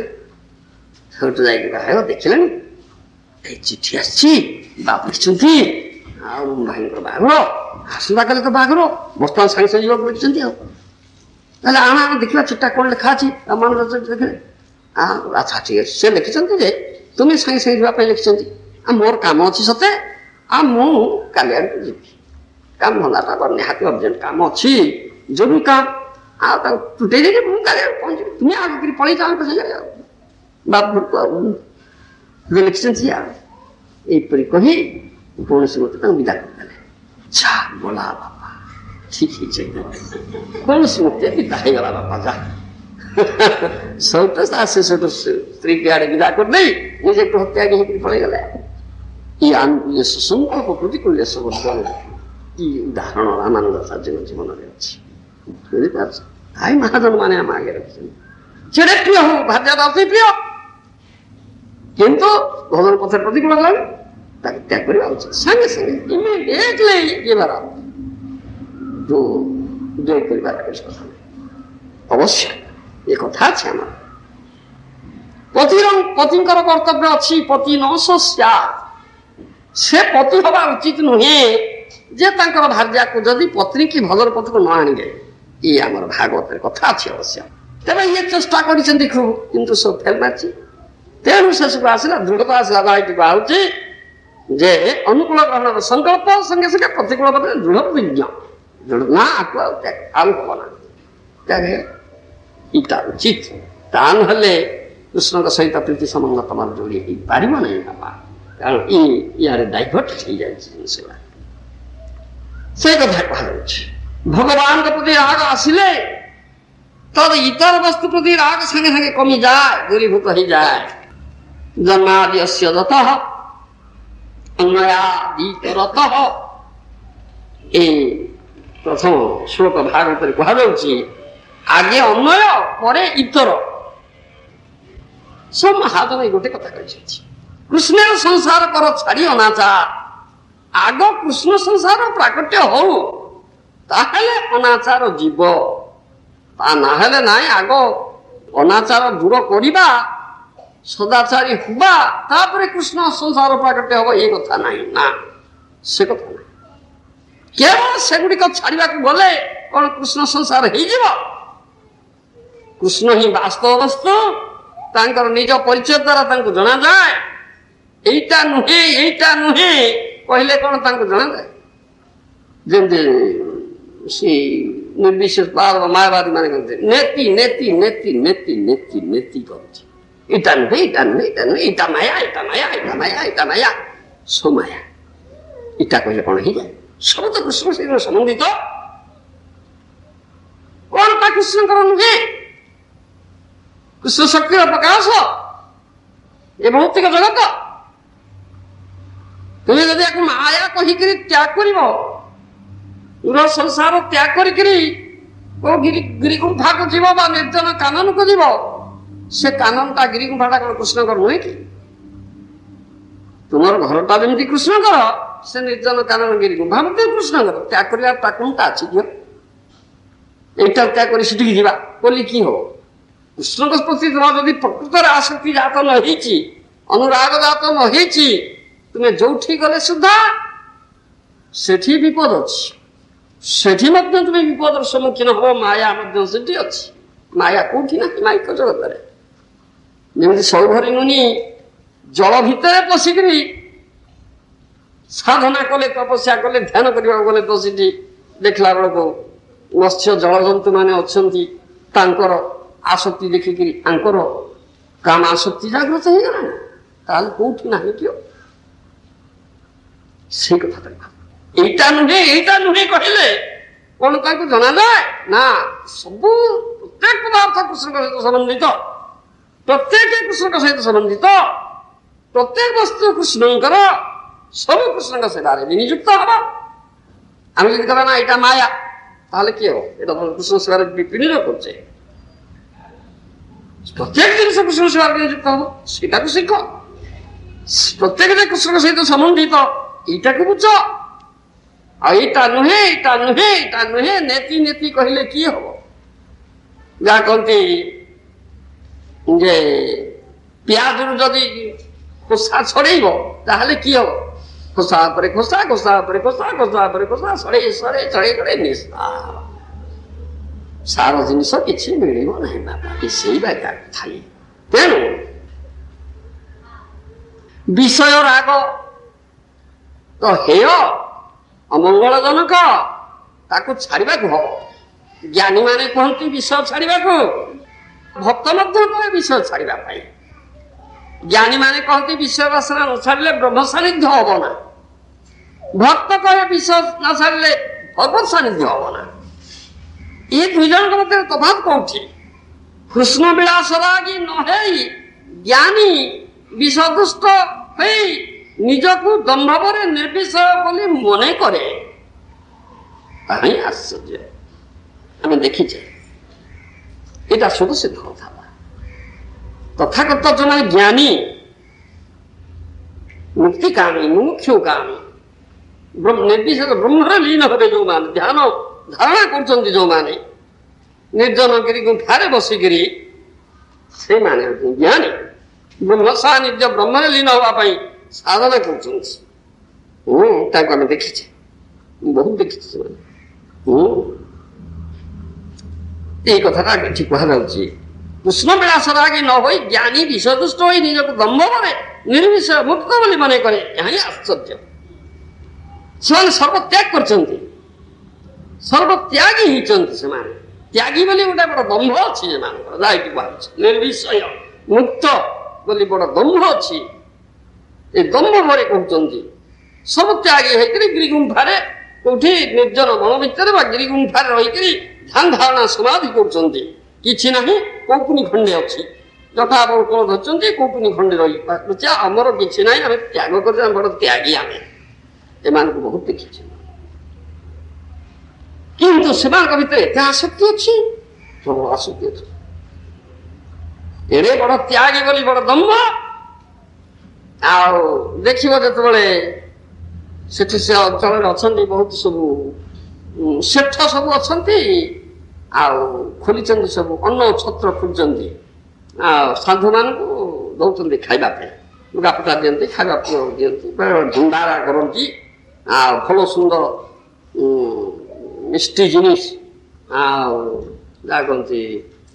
ସେଉଠୁ ଯାଇକି ଭାଇ ଦେଖିଲେଣି ଏଇ ଚିଠି ଆସିଛି, ବାପ ଲେଖିଛନ୍ତି, ଆଉ ଭାଇଙ୍କର ବାହାଘର ଆସନ୍ତାକାଲି ତ ବାହାଘର, ବର୍ତ୍ତମାନ ସାଙ୍ଗେ ସାଙ୍ଗେ ଯିବାକୁ ଲେଖିଛନ୍ତି। ଆଉ ତାହେଲେ ଆମେ ଦେଖିବା ଚିଠା କ'ଣ ଲେଖା ଅଛି। ରାମାନୁଜାଚାର୍ଯ୍ୟ ଦେଖିଲେ, ଆଚ୍ଛା ଠିକ ଅଛି, ସେ ଲେଖିଛନ୍ତି ଯେ ତୁମେ ସାଙ୍ଗେ ସାଙ୍ଗେ ଯିବା ପାଇଁ ଲେଖିଛନ୍ତି, ଆଉ ମୋର କାମ ଅଛି ସତେ, ଆଉ ମୁଁ କାଲି ଆଡ଼କୁ ଯିବି, କାମ ଧନ୍ଦାଟା ନିହାତି ଅର୍ଜେଣ୍ଟ କାମ ଅଛି, ଜରୁରୀ କାମ, ଆଉ ତାକୁ ଟୁଟେଇ ଦେଇକି ମୁଁ କାଲି ଆଡ଼କୁ ପହଞ୍ଚିବି, ତୁମେ ଆଗକୁ ପଳେଇ ଯାଅ ସାଙ୍ଗରେ। ଆଉ ବାପ ଘରକୁ ଆଉ ଲେଖିଛନ୍ତି। ଆଉ ଏଇପରି କହି କୌଣସି ମତେ ତାଙ୍କୁ ବିଦା କରିଦେଲେ। ଯା ଗଲା ବାପା, ଠିକ ହେଇଛି, କୌଣସି ମତେ ବିଦା ହେଇଗଲା ବାପା, ଯା। ସଉଟ ଆସେ ସେଠୁ ସ୍ତ୍ରୀକି ଆଡେ ବିଦା କରିଦେଇ ନିଜେ একটু ହତ୍ୟା ହେଇକି ପଳେଇଗଲେ। ଇଏ ସୁସଂକଳ୍ପ ପ୍ରତିକୂଲ୍ୟ ସବୁ ଇ ଉଦାହରଣ ରାମାନୁଜାଚାର୍ଯ୍ୟଙ୍କ ଜୀବନରେ ଅଛି। ବୁଝିପାରୁଛ, ଭାଇ ମହାଜନ ମାନେ ଆମ ଆଗରେ ରଖିଛନ୍ତି, ଯେଡ଼େ ପ୍ରିୟ ହଉ ଭାର୍ଯ୍ୟାଟା ଅତି ପ୍ରିୟ, କିନ୍ତୁ ଭଗବାନ ପଥରେ ପ୍ରତିକୂଳ ହେଲାଣି, ତାକୁ ତ୍ୟାଗ କରିବା ଉଚିତ ସାଙ୍ଗେ ସାଙ୍ଗେ ଇମିଡିଏଟଲି ଯିବାର ଯୋଉ କରିବାର କିଛି କଥା ନାହିଁ। ଅବଶ୍ୟ ଏ କଥା ଅଛି ଆମର, ପତିଙ୍କର କର୍ତ୍ତବ୍ୟ ଅଛି ପତି ନ ସ୍ୟାତ୍, ସେ ପତି ହବା ଉଚିତ ନୁହେଁ ଯେ ତାଙ୍କର ଭାର୍ଯ୍ୟାକୁ ଯଦି ପତ୍ନୀ କି ଭଲର ପଥକୁ ନ ଆଣିବେ। ଇଏ ଆମର ଭାଗବତରେ କଥା ଅଛି ଅବଶ୍ୟ। ତେବେ ଇଏ ଚେଷ୍ଟା କରିଛନ୍ତି ଖୁବ୍, କିନ୍ତୁ ସବୁ ଫେଲ ମାରିଛି। ତେଣୁ ଶେଷକୁ ଆସିଲା, ଦୃଢ଼ତା ଆସିଲା, ଭାଇଟିକୁ ଆଉଛି ଯେ ଅନୁକୂଳ ଗ୍ରହଣର ସଂକଳ୍ପ ସଙ୍ଗେ ସଙ୍ଗେ ପ୍ରତିକୂଳ ପଥରେ ଦୃଢ଼ ବିଜ୍ଞ, ନା ଆକୁ ଆଉ ହବ ନା, ଏଇଟା ଉଚିତ। ତା ନହେଲେ କୃଷ୍ଣଙ୍କ ସହିତ ପ୍ରୀତି ସମ୍ବନ୍ଧ ତମର ଯୋଡ଼ି ହେଇପାରିବ ନାହିଁ ବାପା, କାରଣ ଇଆଡେ ଡାଇଭର୍ଟ ହେଇଯାଇଛି ଜିନିଷ। ସେ କଥା କୁହାଯାଉଛି, ଭଗବାନଙ୍କ ପ୍ରତି ରାଗ ଆସିଲେ ତଦ ଇତର ବସ୍ତୁ ପ୍ରତି ରାଗ ସାଙ୍ଗେ ସାଙ୍ଗେ କମିଯାଏ, ଦୂରୀଭୂତ ହେଇଯାଏ। ଜନ୍ମାଦ୍ୟସ୍ୟ ଦତଃ ଅନ୍ୱୟାଦିତରତଃ, ଏ ପ୍ରଥମ ଶ୍ଲୋକ ଭାଗବତରେ କୁହାଯାଉଛି, ଆଗେ ଅନ୍ୱୟ ପରେ ଇତର। ସବୁ ମହାଜନ ଗୋଟେ କଥା କହିଛନ୍ତି, କୃଷ୍ଣର ସଂସାର କର ଛାଡ଼ି ଅନାଚାର, ଆଗ କୃଷ୍ଣ ସଂସାର ପ୍ରାକଟ୍ୟ ହଉ, ତାହେଲେ ଅନାଚାର ଯିବ, ତା ନହେଲେ ନାହିଁ। ଆଗ ଅନାଚାର ଦୂର କରିବା, ସଦାଚାରୀ ହବା, ତାପରେ କୃଷ୍ଣ ସଂସାର ପ୍ରାକଟ୍ୟ ହବ, ଏ କଥା ନାହିଁ ନା, ସେ କଥା ନାହିଁ। କେବଳ ସେଗୁଡ଼ିକ ଛାଡିବାକୁ ଗଲେ କଣ କୃଷ୍ଣ ସଂସାର ହେଇଯିବ? କୃଷ୍ଣ ହିଁ ବାସ୍ତବ ବସ୍ତୁ, ତାଙ୍କର ନିଜ ପରିଚୟ ଦ୍ୱାରା ତାଙ୍କୁ ଜଣାଯାଏ। ଏଇଟା ନୁହେଁ କହିଲେ କଣ ତାଙ୍କୁ ଜଣାଯାଏ? ଯେମିତି ସେ ନିର୍ବିଶେଷ ମାୟାବାଦୀ ମାନେ କହନ୍ତି, ନେତି ନେତି ନେତି ନେତି ନେତି ନେତି କରୁଛି, ଏଇଟା ନୁହେଁ ଏଇଟା ମାୟା ସୋମାୟା, ଏଇଟା କହିଲେ କଣ ହେଇଯାଏ? ସବୁ ତ କୃଷ୍ଣ ସହିତ ସମ୍ବନ୍ଧିତ। କଣ ତା କୃଷ୍ଣଙ୍କର ନୁହେଁ? କୃଷ୍ଣ ଶକ୍ତିର ପ୍ରକାଶ ଏ ଭୌତିକ ଜଗତ। ତୁମେ ଯଦି ୟାକୁ ମାୟା କହିକିରି ତ୍ୟାଗ କରିବ, ଦୂର ସଂସାର ତ୍ୟାଗ କରିକିରି କୋଉ ଗିରିଗୁମ୍ଫାକୁ ଯିବ ବା ନିର୍ଜନ କାନନକୁ ଯିବ, ସେ କାନନଟା ଗିରିଗୁମ୍ଫାଟା କଣ କୃଷ୍ଣଙ୍କର ନୁହେଁ କି? ତୁମର ଘରଟା ଯେମିତି କୃଷ୍ଣଙ୍କର, ସେ ନିର୍ଜନ କାନନ ଗିରିଗୁମ୍ଫା ମଧ୍ୟ କୃଷ୍ଣଙ୍କର। ତ୍ୟାଗ କରିବାର କୋଣଟା ଅଛି ଝିଅ? ଏଇଟା ତ୍ୟାଗ କରି ସେଠିକି ଯିବା ବୋଲି କି ହବ? କୃଷ୍ଣଙ୍କ ପ୍ରତି ତୁମର ଯଦି ପ୍ରକୃତରେ ଆସକ୍ତି ଜାତ ନ ହେଇଛି, ଅନୁରାଗ ଜାତ ନ ହେଇଛି, ତୁମେ ଯୋଉଠି ଗଲେ ସୁଦ୍ଧା ସେଠି ବିପଦ ଅଛି। ସେଠି ମଧ୍ୟ ତୁମେ ବିପଦର ସମ୍ମୁଖୀନ ହବ। ମାୟା ମଧ୍ୟ ସେଠି ଅଛି। ମାୟା କୋଉଠି ନାହିଁ ମାଇକ ଜଗତରେ। ଯେମିତି ସୌଭରି ମୁନି ଜଳ ଭିତରେ ପଶିକିରି ସାଧନା କଲେ, ତପସ୍ୟା କଲେ, ଧ୍ୟାନ କରିବାକୁ ଗଲେ, ତ ସେଠି ଦେଖିଲା ବେଳକୁ ମତ୍ସ୍ୟ ଜଳଜନ୍ତୁ ମାନେ ଅଛନ୍ତି, ତାଙ୍କର ଆସକ୍ତି ଦେଖିକିରି ତାଙ୍କର କାମ ଆସକ୍ତି ଜାଗ୍ରତ ହେଇଗଲା। ତାହେଲେ କୋଉଠି ନାହିଁ କିଏ? ସେଇ କଥା ଏଇଟା ନୁହେଁ ଏଇଟା ନୁହେଁ କହିଲେ କଣ ତାଙ୍କୁ ଜଣାଯାଏ ନା? ସବୁ ପ୍ରତ୍ୟେକ ପଦାର୍ଥ କୃଷ୍ଣଙ୍କ ସହିତ ସମ୍ବନ୍ଧିତ, ପ୍ରତ୍ୟେକ କୃଷ୍ଣଙ୍କ ସହିତ ସମ୍ବନ୍ଧିତ, ପ୍ରତ୍ୟେକ ବସ୍ତୁ କୃଷ୍ଣଙ୍କର, ସବୁ କୃଷ୍ଣଙ୍କ ସେବାରେ ବିନିଯୁକ୍ତ ହବ। ଆମେ ଯଦି କହିବା ନା ଏଇଟା ମାୟା, ତାହେଲେ କିଏ ହବ? ଏଇଟା କୃଷ୍ଣ ସେବାରେ ବିନିଯୋଗ କରୁଛେ। ପ୍ରତ୍ୟେକ ଜିନିଷ କୃଷ୍ଣ ସେବାରେ ବିନିଯୁକ୍ତ ହବ, ସେଇଟାକୁ ଶିଖ। ପ୍ରତ୍ୟେକ କୃଷ୍ଣଙ୍କ ସହିତ ସମ୍ବନ୍ଧିତ, ଏଇଟାକୁ ବୁଝ। ଆଉ ଏଇଟା ନୁହେଁ ଏଇଟା ନୁହେଁ ଏଇଟା ନୁହେଁ ନେତି ନେତି କହିଲେ କିଏ ହବ? ଯାହା କହନ୍ତି ଯେ ପିଆଜରୁ ଯଦି ଖୋସା ଛଡେଇବ ତାହେଲେ କିଏ ହବ? ଖୋସା ଉପରେ ଖୋସା, ଖୋସା ଉପରେ ଖୋସା, ଖୋସା ଉପରେ ଖୋସା, ଛଡେଇ ଛଡେଇ ଛଡେଇ ଛଡେଇ ନିଶା। ସାର ଜିନିଷ କିଛି ମିଳିବ ନାହିଁ ବାବା, ସେଇ ବାଗା ଥାଏ। ତେଣୁ ବିଷୟ ରାଗ ତ ହେୟ ଅମଙ୍ଗଳଜନକ, ତାକୁ ଛାଡିବାକୁ ହବ। ଜ୍ଞାନୀ ମାନେ କୁହନ୍ତି ବିଷୟ ଛାଡିବାକୁ, ଭକ୍ତ ମଧ୍ୟ କହେ ବିଷୟ ଛାଡିବା ପାଇଁ। ଜ୍ଞାନୀ ମାନେ କହନ୍ତି ବିଷୟ ବାସନା ନ ଛାଡିଲେ ବ୍ରହ୍ମ ସାନ୍ନିଧ୍ୟ ହବ ନା। ଭକ୍ତ କହେ ବିଷୟ ନ ଛାଡିଲେ ଭଗବତ ସାନ୍ନିଧ୍ୟ ହବ ନା। ଏ ଦୁଇ ଜଣଙ୍କ ମଧ୍ୟରେ ତଫାତ୍ କୋଉଠି? କୃଷ୍ଣ ବିଳାସ ରାଗୀ ନ ହେଇ ଜ୍ଞାନୀ ବିଷଦୁଷ୍ଟ ହେଇ ନିଜକୁ ଦମ୍ଭବରେ ନିର୍ବିଷୟ ବୋଲି ମନେ କରେ। ତାହା ହିଁ ଆଶ୍ଚର୍ଯ୍ୟ। ଆମେ ଦେଖିଛେ ଏଇଟା ସବୁ ସିଦ୍ଧ କଥା। ତଥାଗତ ଜଣେ ଜ୍ଞାନୀ, ମୁକ୍ତିକାମୀ, ମୁମୁକ୍ଷୁକାମୀ, ନିର୍ବିଶେଷ ବ୍ରହ୍ମରେ ଲୀନ ହେବେ ଯୋଉମାନେ, ଧ୍ୟାନ ଧାରଣା କରୁଛନ୍ତି ଯୋଉମାନେ, ନିର୍ଜନ ଗିରି ଗୁମ୍ଫାରେ ବସିକିରି, ସେଇମାନେ ଜ୍ଞାନୀ। ବ୍ରହ୍ମ ସାନ୍ନିଧ୍ୟ, ବ୍ରହ୍ମରେ ଲୀନ ହେବା ପାଇଁ ସାଧନା କରୁଛନ୍ତି। ତାଙ୍କୁ ଆମେ ଦେଖିଛେ, ବହୁତ ଦେଖିଛେ ସେମାନେ। ଏଇ କଥାଟା ଏଠି କୁହାଯାଉଛି। କୃଷ୍ଣ ବିଳାସ ରାଗୀ ନ ହୋଇ ଜ୍ଞାନୀ ବିଷଦୁଷ୍ଟ ହୋଇ ନିଜକୁ ଦମ୍ଭରେ ନିର୍ବିଷୟ ମୁକ୍ତ ବୋଲି ମନେ କରେ। ଏହା ହିଁ ଆଶ୍ଚର୍ଯ୍ୟ। ସେମାନେ ସର୍ବତ୍ୟାଗ କରିଛନ୍ତି, ସର୍ବତ୍ୟାଗୀ ହେଇଛନ୍ତି ସେମାନେ। ତ୍ୟାଗୀ ବୋଲି ଗୋଟେ ବଡ ଦମ୍ଭ ଅଛି ସେମାନଙ୍କର, ଯାହାକି କୁହାଯାଉଛି ନିର୍ବିଷୟ ମୁକ୍ତ ବୋଲି ବଡ ଦମ୍ଭ ଅଛି। ଏ ଦମ୍ଭ ଭରେ କହୁଛନ୍ତି ସବୁ ତ୍ୟାଗୀ ହେଇକରି ଗିରିଗୁମ୍ଫାରେ କୋଉଠି ନିର୍ଜନ ବନ ଭିତରେ ବା ଗିରିଗୁମ୍ଫାରେ ରହିକରି ଧ୍ୟାନ ଧାରଣା ସମାଧି କରୁଛନ୍ତି। କିଛି ନାହିଁ, କୌପୁନି ଖଣ୍ଡେ ଅଛି, ଯଥା କୋଣ ଧରିଛନ୍ତି, କୌପୁନି ଖଣ୍ଡେ ରହିଛି, ଆମର କିଛି ନାହିଁ, ଆମେ ତ୍ୟାଗ କରୁଛୁ, ଆମେ ବଡ ତ୍ୟାଗୀ। ଆମେ ଏମାନଙ୍କୁ ବହୁତ ଦେଖିଛୁ। କିନ୍ତୁ ସେମାନଙ୍କ ଭିତରେ ଏତେ ଆସକ୍ତି ଅଛି, ପ୍ରବଳ ଆସକ୍ତି ଅଛି। ଏଡେ ବଡ ତ୍ୟାଗୀ ବୋଲି ବଡ ଦମ୍ଭ। ଆଉ ଦେଖିବ ଯେତେବେଳେ ସେଠି ସେ ଅଞ୍ଚଳରେ ଅଛନ୍ତି ବହୁତ ସବୁ ସେଠ ସବୁ ଅଛନ୍ତି, ଆଉ ଖୋଲିଛନ୍ତି ସବୁ ଅନ୍ନ ଛତ୍ର ଖୋଲିଛନ୍ତି, ଆଉ ସାଧୁମାନଙ୍କୁ ଦଉଛନ୍ତି ଖାଇବା ପାଇଁ, ଲୁଗାପଟା ଦିଅନ୍ତି, ଖାଇବା ଦିଅନ୍ତି, ଭଣ୍ଡାରା କରନ୍ତି, ଆଉ ଭଲ ସୁନ୍ଦର ମିଷ୍ଟି ଜିନିଷ, ଆଉ ଯାହା କହନ୍ତି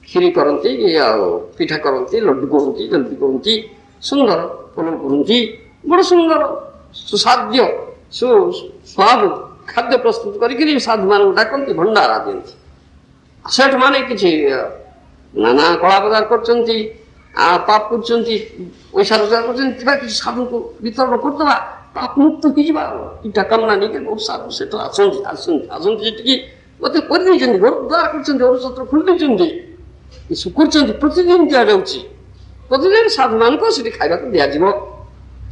କ୍ଷୀରି କରନ୍ତି, ଆଉ ପିଠା କରନ୍ତି, ଲଡୁ କରନ୍ତି, ଜଲ୍ଦି କରନ୍ତି, ସୁନ୍ଦର ଫଳ କରନ୍ତି, ବଡ଼ ସୁନ୍ଦର ସୁସାଧ୍ୟ ସୁସ୍ୱାଦୁ ଖାଦ୍ୟ ପ୍ରସ୍ତୁତ କରିକିରି ସାଧୁମାନଙ୍କୁ ଡାକନ୍ତି, ଭଣ୍ଡାରା ଦିଅନ୍ତି। ସେଠ ମାନେ କିଛି ନାନା କଳା ବଜାର କରୁଛନ୍ତି, ପାପ କରୁଛନ୍ତି, ପଇସା ରୋଜଗାର କରୁଛନ୍ତି, ଥିବା କିଛି ସାଧୁଙ୍କୁ ବିତରଣ କରିଦେବା, ପାପ ମୁକ୍ତ ହେଇଯିବା, ଏଇଟା କାମନା ନେଇକି ବହୁତ ସାଧୁ ସେଠୁ ଆସନ୍ତି ସେଠିକି ମତେ କରିଦେଇଛନ୍ତି, ଘର ଦ୍ୱାର କରୁଛନ୍ତି, ଅରୁଛତ୍ର ଖୋଲି ଦେଇଛନ୍ତି, ଏସବୁ କରୁଛନ୍ତି। ପ୍ରତିଦିନ ଦିଆଯାଉଛି, ପ୍ରତିଦିନ ସାଧୁମାନଙ୍କୁ ସେଠି ଖାଇବାକୁ ଦିଆଯିବ।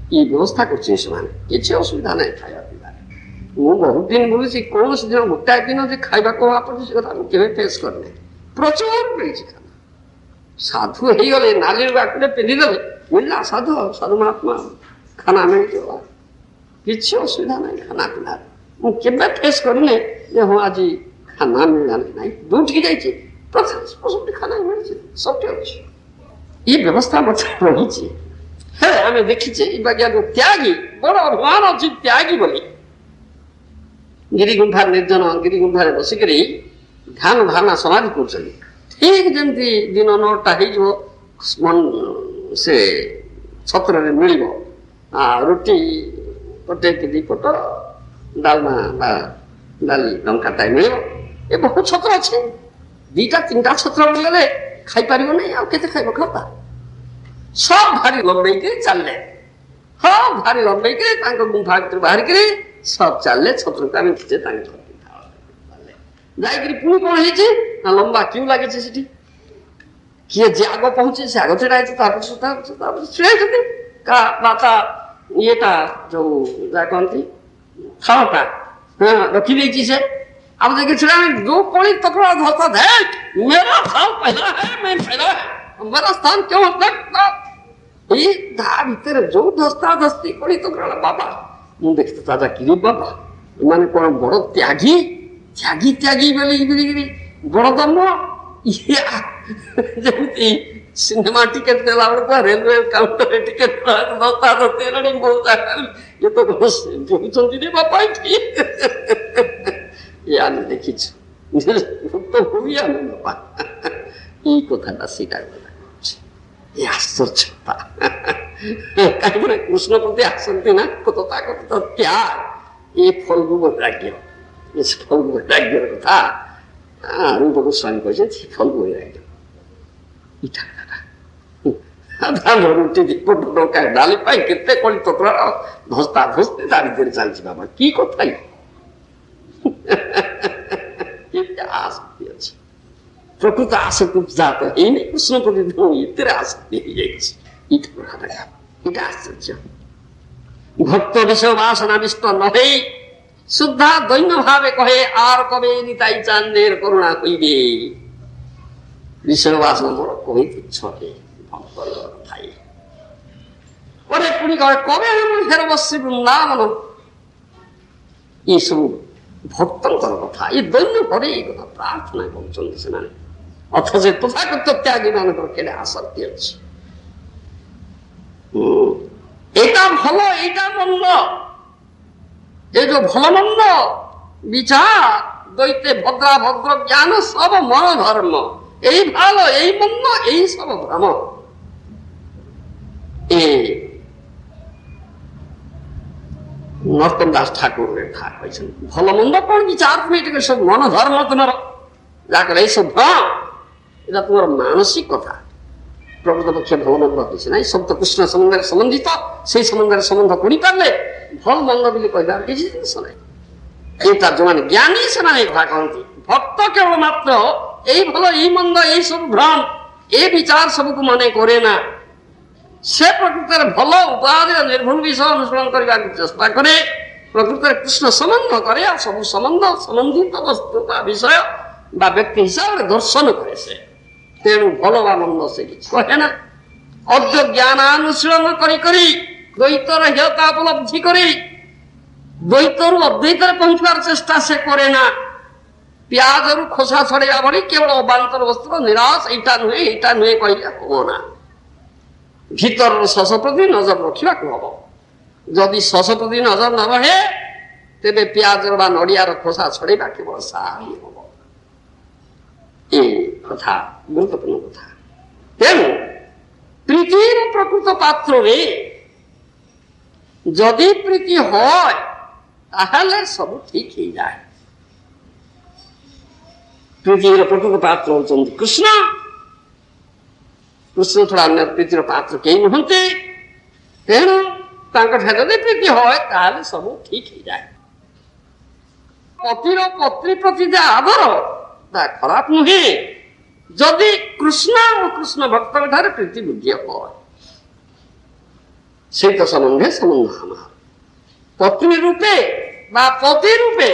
ଏ ବ୍ୟବସ୍ଥା କରୁଛନ୍ତି ସେମାନେ, କିଛି ଅସୁବିଧା ନାହିଁ ଖାଇବା ପିଇବାରେ। ମୁଁ ବହୁତ ଦିନ ବୁଲିଛି, କୌଣସି ଦିନ ଗୋଟାଏ ଦିନ ଯେ ଖାଇବାକୁ ହବା ପଡୁଛି ସେ କଥା ମୁଁ କେବେ ଫେସ୍ କରିନାହିଁ। ପ୍ରଚୁର ମିଳିଛି ଖାନା। ସାଧୁ ହେଇଗଲେ, ନାଲି ବାକୁରେ ପିନ୍ଧିଦେଲେ, ମିଳିଲା ସାଧୁ, ସାଧୁ ମହାତ୍ମା, ଖାନା ମିଳିଯିବ, କିଛି ଅସୁବିଧା ନାହିଁ ଖାନା ପିଇବାରେ। ମୁଁ କେବେ ଫେସ୍ କରିନି ଯେ ହଁ ଆଜି ଖାନା ମିଳିଲା ନାହିଁ। ଯୋଉଠିକି ଯାଇଛି ଖାନା ମିଳିଛି ସବୁଠି ଅଛି। ଏ ବ୍ୟବସ୍ଥା ମଧ୍ୟ ରହିଛି। ହେଲେ ଆମେ ଦେଖିଛେ ଏ ବାଗିଆ ଯୋଉ ତ୍ୟାଗୀ ବଡ ଅଭିମାନ ଅଛି ତ୍ୟାଗୀ ବୋଲି ଗିରିଗୁମ୍ଫାରେ ନିର୍ଜନ ଗିରିଗୁମ୍ଫାରେ ବସିକରି ଧ୍ୟାନ ଧାରଣା ସମାଧି କରୁଛନ୍ତି। ଠିକ ଯେମିତି ଦିନ 9ଟା ହେଇଯିବ ସେ ଛତ୍ରରେ ମିଳିବ ରୁଟି ପଟେ କି 2 ପଟ ଡାଲମା ବା ଡାଲି ଟଙ୍କାଟାଏ ମିଳିବ। ଏ ବହୁତ ଛତ୍ର ଅଛି 2ଟା 3ଟା ଛତ୍ର ମିଳିଲେ ଖାଇପାରିବ ନାହିଁ ଆଉ କେତେ ଖାଇବ ଖାତା ସବ ଭାରି ଲମ୍ବେଇକି ଚାଲିଲେ ଭାରି ଲମ୍ବେଇକି ତାଙ୍କ ଗୁମ୍ଫା ଭିତରୁ ବାହାରିକିରି ସବ ଚାଲିଲେ ଛତ୍ରକୁ ଆମେ ତାଙ୍କ ଯାଇକିରି ପୁଣି କଣ ହେଇଛି ନା ଲମ୍ବା କ୍ୟୁ ଲାଗିଛି ସେଠି କିଏ ଯେ ଆଗ ପହଞ୍ଚେ ସେ ଆଗ ଛିଡା ହେଇଛି ତାପରେ ଛିଡା ହେଇଛନ୍ତି ତା ଇଏଟା ଯୋଉ ଯାହା କହନ୍ତି ଥାଳଟା ରଖିଦେଇଛି ସେ अब देखिए छिड़ा जो कोई तकड़ा धोता है मेरा थाल पहला है मैं पहला है मेरा स्थान क्यों लगता ये धा भीतर जो धस्ता धस्ती कोई तकड़ा बाबा ମୁଁ ଦେଖିତେ ତାଜା କିରି ବାବା ଏମାନେ କଣ ବଡ ତ୍ୟାଗୀ ତ୍ୟାଗୀ ତ୍ୟାଗୀ ବୋଲି ବଡ ଦମ ଯେମିତି ସିନେମା ଟିକେଟ ଦେଲା ବେଳକୁ ରେଲୱେ କାଉଣ୍ଟରରେ ଟିକେଟ ଧସ୍ତା ଧସ୍ତି ହେଲାଣି ବହୁତ ଇଏ ତ ଦେଉଛନ୍ତି ରେ ବାପା ଏଠି ଆମେ ଦେଖିଛୁ ଏଇ କଥାଟା ସେଇଟା ଏ ଆଶ୍ଚର୍ଯ୍ୟତା କାହିଁକି ନା କୃଷ୍ଣ ପ୍ରତି ଆସନ୍ତି ନା ତଥା କଥିତ ତ୍ୟାଗ ଏ ଫଳଗୁ ବୈରାଗ୍ୟ ଏ ଫଳଗୁ ବୈରାଗ୍ୟର କଥା ରୂପ ଗୋସ୍ୱାମୀ କହିଛନ୍ତି ଫଳଗୁ ବୈରାଗ୍ୟ ଇଟା ରୁଟି 2 ପଟ ଟଙ୍କା ଡାଲି ପାଇଁ କେତେ କଳି ତତ୍ର ଧସ୍ତା ଧସ୍ତି ତା ଭିତରେ ଚାଲିଛି ବାବା କି କଥା आसक्ति अच्छी प्रकृत आसक्ति जात है कृष्ण प्रति इतने आसक्ति आश्चर्य भक्त विषय वासना विष्ट नहे शुद्धा दैन्य भावे कहे आर कबे निताई चांदेर करुणा कइबे विषय वासना मोर कोई तुच्छ है भक्त थाई ओरे पुणी कहे कबे हम फेर बसी वृंदावन ये सब ଭକ୍ତଙ୍କର କଥା ଏ ଦୈନ୍ୟ ପରେ ଏଇ କଥା ପ୍ରାର୍ଥନା କରୁଛନ୍ତି ସେମାନେ ଅଥଚ ତଥାକଥିତ ତ୍ୟାଗୀ ମାନଙ୍କର କେଡ଼େ ଆସକ୍ତି ଅଛି ଏଇଟା ଭଲ ଏଇଟା ମନ୍ଦ ଏ ଯୋଉ ଭଲ ମନ୍ଦ ବିଚାର দ্বৈতে ভদ্রা ভদ্র জ্ঞান সব মন ধর্ম এই ভালো এই মন্দ এই সব ভ্রম এই নর্তন দাস ঠাকুর লেখা হয়েছেন ভালো মন্দ কোন বিচার তুমি এটাকে সব মন ধর্ম তোমার যা করে এই সব ভ্রম এটা তোমার মানসিক কথা প্রকৃত পক্ষে ভালো মন্দ হয়েছে না সব তো কৃষ্ণ সম্বন্ধে সম্বন্ধিত সেই সম্বন্ধের সম্বন্ধ করি পারলে ভাল মন্দ বলে কইবার কিছু জিনিস নাই এটা যোনে জ্ঞানী সেমানে কথা কহନ୍ତି ভক্ত কেবল মাত্র এই ভালো এই মন্দ এই সব ভ্রম এই বিচার সবকু মনে করে না সে প্রকৃতির ভাল উপাধির নির্ভুল বিষয় অনুসরণ করিবার চেষ্টা করে প্রকৃতির কৃষ্ণ সম্বন্ধ করে আর সব সম্বন্ধ সম্বন্ধিত বস্তু বা বিষয় বা ব্যক্তি হিসাবে দর্শন করে সে তেণু ভাল বা মন্দ সে কিছু কহে না অদ্য জ্ঞানানুশীলন করি করি দ্বৈতর হেয়তা উপলব্ধি করি দ্বৈতরু অদ্বৈতরে পৌঁছবার চেষ্টা সে করে না পিঁয়াজরু খোসা ছড়াইয়া ভরি কেবল অবান্তর বস্তু নিরাশ এইটা নুহে কহিলে হব না ভিতর শস প্রতি নজর রখিবাকু হব যদি শস প্রতি নজর ন রহে তেবে পিঁয়াজর বা নড়িয়ার খোসা ছড়াইবা কেবল সাহায্য হব এই কথা গুরুত্বপূর্ণ কথা তেণু প্রীতির প্রকৃত পাত্রে যদি প্রীতি হয় তাহলে সব ঠিক হয়ে যায় প্রীতির প্রকৃত পাত্র হচ্ছেন কৃষ্ণ কৃষ্ণ ছাড়া অন্য প্রীতির পাত্র কেই নুহନ୍ତି তেণু তাঁকঠারে যদি প্রীতি হয় তাহলে সব ঠিক হয়ে যায় পতির পত্নী প্রতি যে আদর তা খারাপ নুহে যদি কৃষ্ণ ও কৃষ্ণ ভক্তঠারে প্রীতি বুদ্ধি হয় সেইটা সম্বন্ধে সম্বন্ধ আমার পত্নী রূপে বা পতি রূপে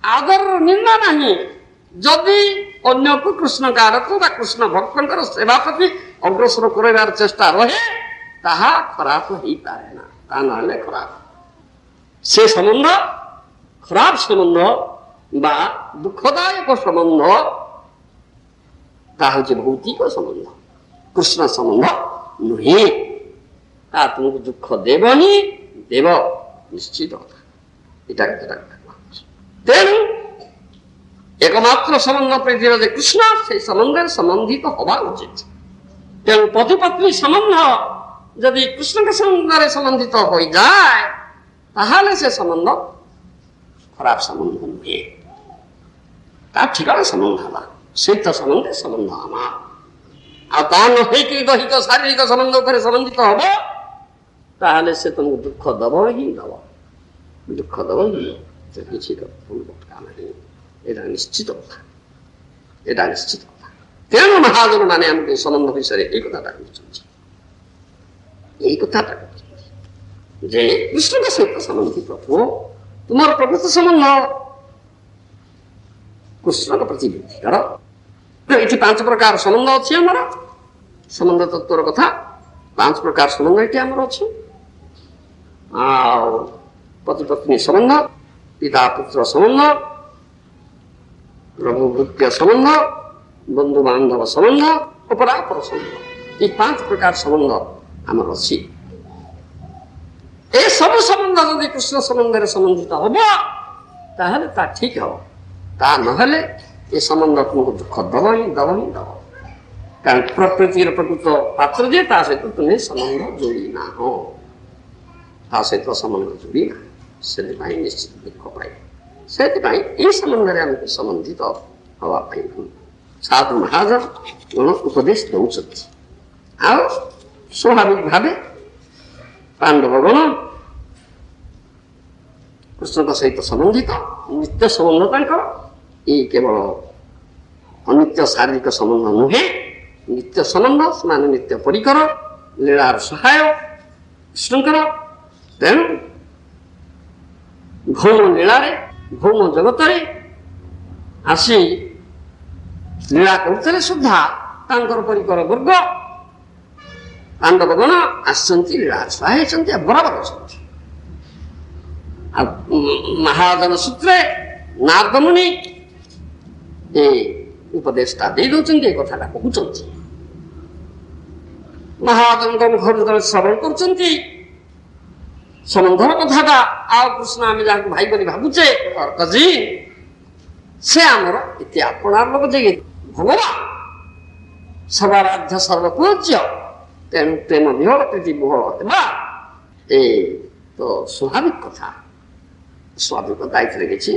আদর নিন্দা নাহি যদি অন্যକୁ କୃଷ୍ଣଙ୍କ ଆଡ଼କୁ ବା କୃଷ୍ଣ ଭକ୍ତଙ୍କର ସେବା ପ୍ରତି ଅଗ୍ରସର କରାଇବାର ଚେଷ୍ଟା ରହେ ତାହା ଖରାପ ହେଇପାରେ ନା ତା ନହେଲେ ଖରାପ ସେ ସମ୍ବନ୍ଧ ଖରାପ ସମ୍ବନ୍ଧ বা ଦୁଃଖଦାୟକ ସମ୍ବନ୍ଧ ତାହା ହେଉଛି ଭୌତିକ ସମ୍ବନ୍ଧ, କୃଷ୍ଣ ସମ୍ବନ୍ଧ ନୁହେଁ। ତା ତୁମକୁ ଦୁଃଖ ଦେବନି, ଦେବ ନିଶ୍ଚିତ କଥା। ଏଇଟା ତେଣୁ একমাত্র সম্বন্ধ পৃথিবীর যে কৃষ্ণ, সেই সম্বন্ধের সম্বন্ধিত হওয়া উচিত। তেমন পতি পত্নী সম্বন্ধ যদি কৃষ্ণকে সঙ্গে সম্বন্ধিত হয়ে যায়, তাহলে সে সম্বন্ধ খারাপ সম্বন্ধ নয়, তার ঠিকানা সম্বন্ধ হল সেই তো সম্বন্ধের সম্বন্ধ আমার। আর তা নহৈকি দৈহিক শারীরিক সম্বন্ধ করে সম্বন্ধিত হব, তাহলে সে তোমাকে দুঃখ দেব হি দেব, দুঃখ দেব হি কিছু ভুল ভটকা নাই। এটা নিশ্চিত কথা, এটা নিশ্চিত কথা। তেণু মহাজন মানে আমাকে সম্বন্ধ বিষয়ে এই কথাটা করছেন, এই কথাটা করছেন যে কৃষ্ণଙ୍କ ସହିତ ସମ୍ବନ୍ଧିତ ହୁଅ, ତୁମର ପ୍ରକୃତ ସମ୍ବନ୍ଧ କୃଷ୍ଣଙ୍କ ପ୍ରତି ବୃଦ୍ଧି କର। ଏଠି 5 ପ୍ରକାର ସମ୍ବନ୍ଧ ଅଛି ଆମର, ସମ୍ବନ୍ଧ ତତ୍ତ୍ୱର କଥା 5 ପ୍ରକାର ସମ୍ବନ୍ଧ ଏଠି ଆମର ଅଛି। ଆଉ ପତି ପତ୍ନୀ ସମ୍ବନ୍ଧ, ପିତା ପୁତ୍ର ସମ୍ବନ୍ଧ, ପ୍ରଭୁ ଭୃତ୍ୟ ସମ୍ବନ୍ଧ, ବନ୍ଧୁ ବାନ୍ଧବ ସମ୍ବନ୍ଧ, ଅପରାପର ସମ୍ବନ୍ଧ, এই 5 ପ୍ରକାର ସମ୍ବନ୍ଧ ଆମର ଅଛି। ଏସବୁ ସମ୍ବନ୍ଧ ଯଦି କୃଷ୍ଣ ସମ୍ବନ୍ଧରେ ସମ୍ବନ୍ଧିତ ହବ, ତାହେଲେ ତା ଠିକ ହବ। ତା ନହେଲେ ଏ ସମ୍ବନ୍ଧ ତୁମକୁ ଦୁଃଖ ଦବ ହିଁ ଦବ ହିଁ ଦବ। କାରଣ ପ୍ରକୃତିର ପ୍ରକୃତ ପାତ୍ର ଯେ, ତା ସହିତ ତୁମେ ସମ୍ବନ୍ଧ ଯୋଡ଼ି ନାହ, ତା ସହିତ ସମ୍ବନ୍ଧ ଯୋଡ଼ି ନା, ସେଥିପାଇଁ ନିଶ୍ଚିତ ଦୁଃଖ ପାଇବ। ସେଥିପାଇଁ এই ସମ୍ବନ୍ଧରେ ଆମକୁ ସମ୍ବନ୍ଧିତ ହବା ପାଇଁ ସାଧୁ ମହାଜନ ଗଣ ଉପଦେଶ ଦେଉଛନ୍ତି। ଆଉ ସ୍ୱାଭାବିକ ଭାବେ ପାଣ୍ଡବଗଣ କୃଷ୍ଣଙ୍କ ସହିତ ସମ୍ବନ୍ଧିତ, ନିତ୍ୟ ସମ୍ବନ୍ଧ ତାଙ୍କର। ଏଇ କେବଳ ଅନିତ୍ୟ ଶାରୀରିକ ସମ୍ବନ୍ଧ ନୁହେଁ, ନିତ୍ୟ ସମ୍ବନ୍ଧ। ସେମାନେ ନିତ୍ୟ ପରିକର, ଲୀଳାର ସହାୟ କୃଷ୍ଣଙ୍କର। ତେଣୁ ଭୌମ ଲୀଳାରେ, ଭୌମ ଜଗତରେ ଆସି ଲୀଳା କରୁଥିଲେ ସୁଦ୍ଧା ତାଙ୍କର ପରିକର ବର୍ଗ ପାଣ୍ଡବଗଣ ଆସିଛନ୍ତି, ଲୀଳାର ସହାୟ ହେଇଛନ୍ତି, ବରାବର ଅଛନ୍ତି। ଆଉ ମହାଜନ ସୂତ୍ରେ ନାରଦ ମୁନି ଏ ଉପଦେଶଟା ଦେଇ ଦଉଛନ୍ତି, ଏ କଥାଟା କହୁଛନ୍ତି। ମହାଜନଙ୍କ ମୁଖରୁ ଯେତେବେଳେ ଶ୍ରବଣ କରୁଛନ୍ତି ସମ୍ବନ୍ଧର କଥାଟା, ଆଉ କୃଷ୍ଣ ଆମେ ଯାହାକୁ ଭାଇ ବୋଲି ଭାବୁଛେ ଅର୍କଜି, ସେ ଆମର ଏତେ ଆପଣାର ଲୋକ ଯେ ଭଗବାନ ସର୍ବାରାଧ୍ୟ ସର୍ବପୂଜ୍ୟ, ତେଣୁ ପ୍ରେମ ବିହଳ ପ୍ରୀତି ବିହଳ ହେବା ଏ ତ ସ୍ୱାଭାବିକ କଥା। ସ୍ୱାଭାବିକତା ଏଥିରେ କିଛି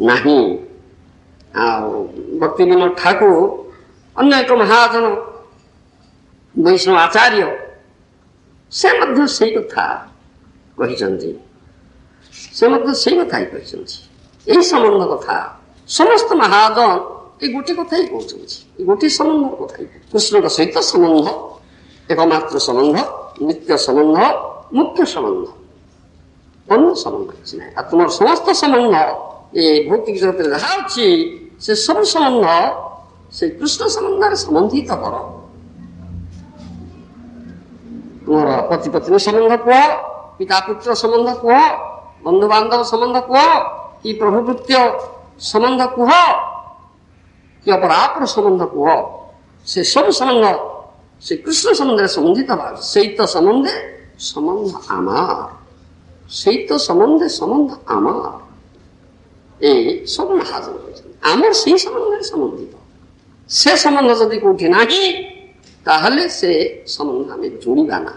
ନାହିଁ। ଆଉ ଭକ୍ତି ବିନୋଦ ଠାକୁର ଅନ୍ୟ ଏକ ମହାଜନ ବୈଷ୍ଣବ ଆଚାର୍ଯ୍ୟ, ସେ ମଧ୍ୟ ସେଇ କଥା କହିଛନ୍ତି, ସେ ମଧ୍ୟ ସେଇ କଥା ହିଁ କହିଛନ୍ତି। ଏହି ସମ୍ବନ୍ଧ କଥା ସମସ୍ତ ମହାଜନ এই ଗୋଟିଏ କଥା ହିଁ କହୁଛନ୍ତି, ଏ ଗୋଟିଏ ସମ୍ବନ୍ଧର କଥା ହିଁ। କୃଷ୍ଣଙ୍କ ସହିତ ସମ୍ବନ୍ଧ একমাত্র সম্বন্ধ, নিত্য সম্বন্ধ, মুখ্য সম্বন্ধ, অন্য সম্বন্ধ কিছু নাই। আর তোমার সমস্ত সম্বন্ধ এই ভৌতিক জগতের যাহা ଅଛି, ସେ ସବୁ ସମ୍ବନ୍ଧ ସେ କୃଷ୍ଣ ସମ୍ବନ୍ଧରେ ସମ୍ବନ୍ଧିତ କର। ତୁମର ପତି ପତ୍ନୀ ସମ୍ବନ୍ଧ କୁହ, ପିତା ପୁତ୍ର ସମ୍ବନ୍ଧ କୁହ, ବନ୍ଧୁବାନ୍ଧବ ସମ୍ବନ୍ଧ କୁହ, କି ପ୍ରଭୁ ଭୃତ୍ୟ ସମ୍ବନ୍ଧ କୁହ, କି ଅପରାପର ସମ୍ବନ୍ଧ କୁହ, ସେ ସବୁ ସମ୍ବନ୍ଧ ସେ কৃষ্ণ সম্বন্ধে সম্বন্ধিত হওয়া। সেই তো সম্বন্ধে সম্বন্ধ আমার, সেই তো সম্বন্ধে সম্বন্ধ আমার, এই ସବୁ ମହାଜନ କହିଛନ୍ତି। ଆମର ସେଇ ସମ୍ବନ୍ଧରେ ସମ୍ବନ୍ଧିତ। ସେ ସମ୍ବନ୍ଧ ଯଦି କୋଉଠି ନାହିଁ, ତାହେଲେ ସେ ସମ୍ବନ୍ଧ ଆମେ ଯୋଡ଼ିବା ନା,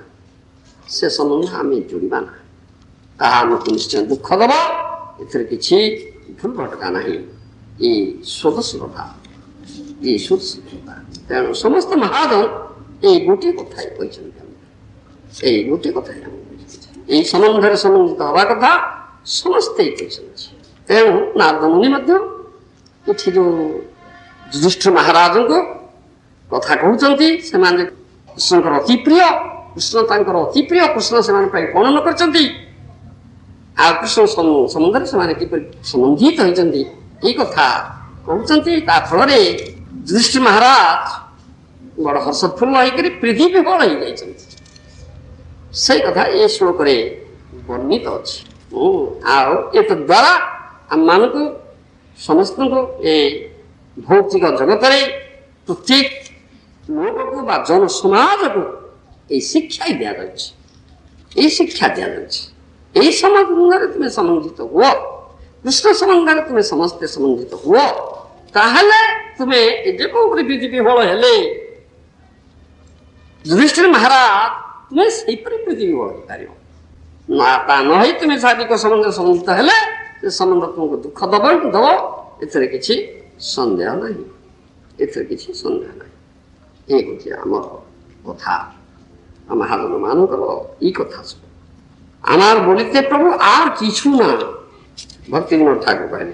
ସେ ସମ୍ବନ୍ଧ ଆମେ ଯୋଡ଼ିବା ନା, ତାହା ଆମକୁ ନିଶ୍ଚୟ ଦୁଃଖ ଦେବ। ଏଥିରେ କିଛି ଭୁଲ ଭଟକା ନାହିଁ। ଏଇ ସ୍ୱଦଶୀଳତା, ଏଇ ସ୍ୱଦଶୀଳତା। ତେଣୁ ସମସ୍ତ ମହାଜନ এই ଗୋଟିଏ କଥା କହିଛନ୍ତି, ଏଇ ଗୋଟିଏ କଥା ଏଇ ସମ୍ବନ୍ଧରେ ସମ୍ବନ୍ଧିତ ହେବା କଥା ସମସ୍ତେ କହିଛନ୍ତି। ତେଣୁ ନାରଦ ମୁନି ମଧ୍ୟ ଏଠି ଯୋଉ ଯୁଧିଷ୍ଠିର ମହାରାଜଙ୍କୁ କଥା କହୁଛନ୍ତି, ସେମାନେ କୃଷ୍ଣଙ୍କର ଅତି ପ୍ରିୟ, କୃଷ୍ଣ ତାଙ୍କର ଅତି ପ୍ରିୟ, କୃଷ୍ଣ ସେମାନଙ୍କ ପାଇଁ ବର୍ଣ୍ଣନ କରିଛନ୍ତି। ଆଉ କୃଷ୍ଣ ସମ୍ବନ୍ଧରେ ସେମାନେ କିପରି ସମ୍ବନ୍ଧିତ ହୋଇଛନ୍ତି, ଏଇ କଥା କହୁଛନ୍ତି। ତା ଫଳରେ ଯୁଧିଷ୍ଠିର ମହାରାଜ ବଡ଼ ହର୍ଷୋତ୍ଫୁଲ୍ଲ ହେଇକରି ପୃଥିବୀ ବିହଳ ହେଇଯାଇଛନ୍ତି। ସେଇ କଥା ଏ ଶ୍ଲୋକରେ ବର୍ଣ୍ଣିତ ଅଛି। ଆଉ ଏତଦ୍ୱାରା ଆମମାନଙ୍କୁ ସମସ୍ତଙ୍କୁ ଏ ଭୌତିକ ଜଗତରେ ପ୍ରତ୍ୟେକ ଲୋକକୁ ବା ଜନସମାଜକୁ ଏଇ ଶିକ୍ଷା ହିଁ ଦିଆଯାଉଛି, ଏଇ ଶିକ୍ଷା ଦିଆଯାଉଛି। ଏଇ ସମ୍ବନ୍ଧରେ ତୁମେ ସମ୍ବନ୍ଧିତ ହୁଅ, କୃଷ୍ଣ ସମ୍ବନ୍ଧରେ ତୁମେ ସମସ୍ତେ ସମ୍ବନ୍ଧିତ ହୁଅ, ତାହେଲେ ତୁମେ ଯେ କୋଉପରି ବିହଳ ହେଲେ ଯୁଧିଷ୍ଠିର ମହାରାଜ ତୁମେ ସେଇପରି ପୃଥିବୀ ବଳିପାରିବ ନା, ତା ନ ହେଇ ତୁମେ ଶାରୀରିକ ସମ୍ବନ୍ଧରେ ସମ୍ବନ୍ଧିତ ହେଲେ ସେ ସମ୍ବନ୍ଧ ତୁମକୁ ଦୁଃଖ ଦବ, ଏଥିରେ କିଛି ସନ୍ଦେହ ନାହିଁ, এতে কিছু সন্দেহ নাই। এই হচ্ছে আমার কথা, মহাজন মানকর এই কথা সব আমার বলিতে প্রভু আর কিছু না। ভক্তিবিনোদ ঠাকুর কহেন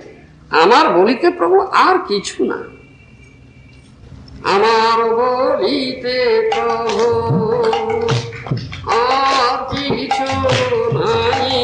আমার বলিতে প্রভু আর কিছু না, আমার বলিতে প্রভু আর কিছু নাই,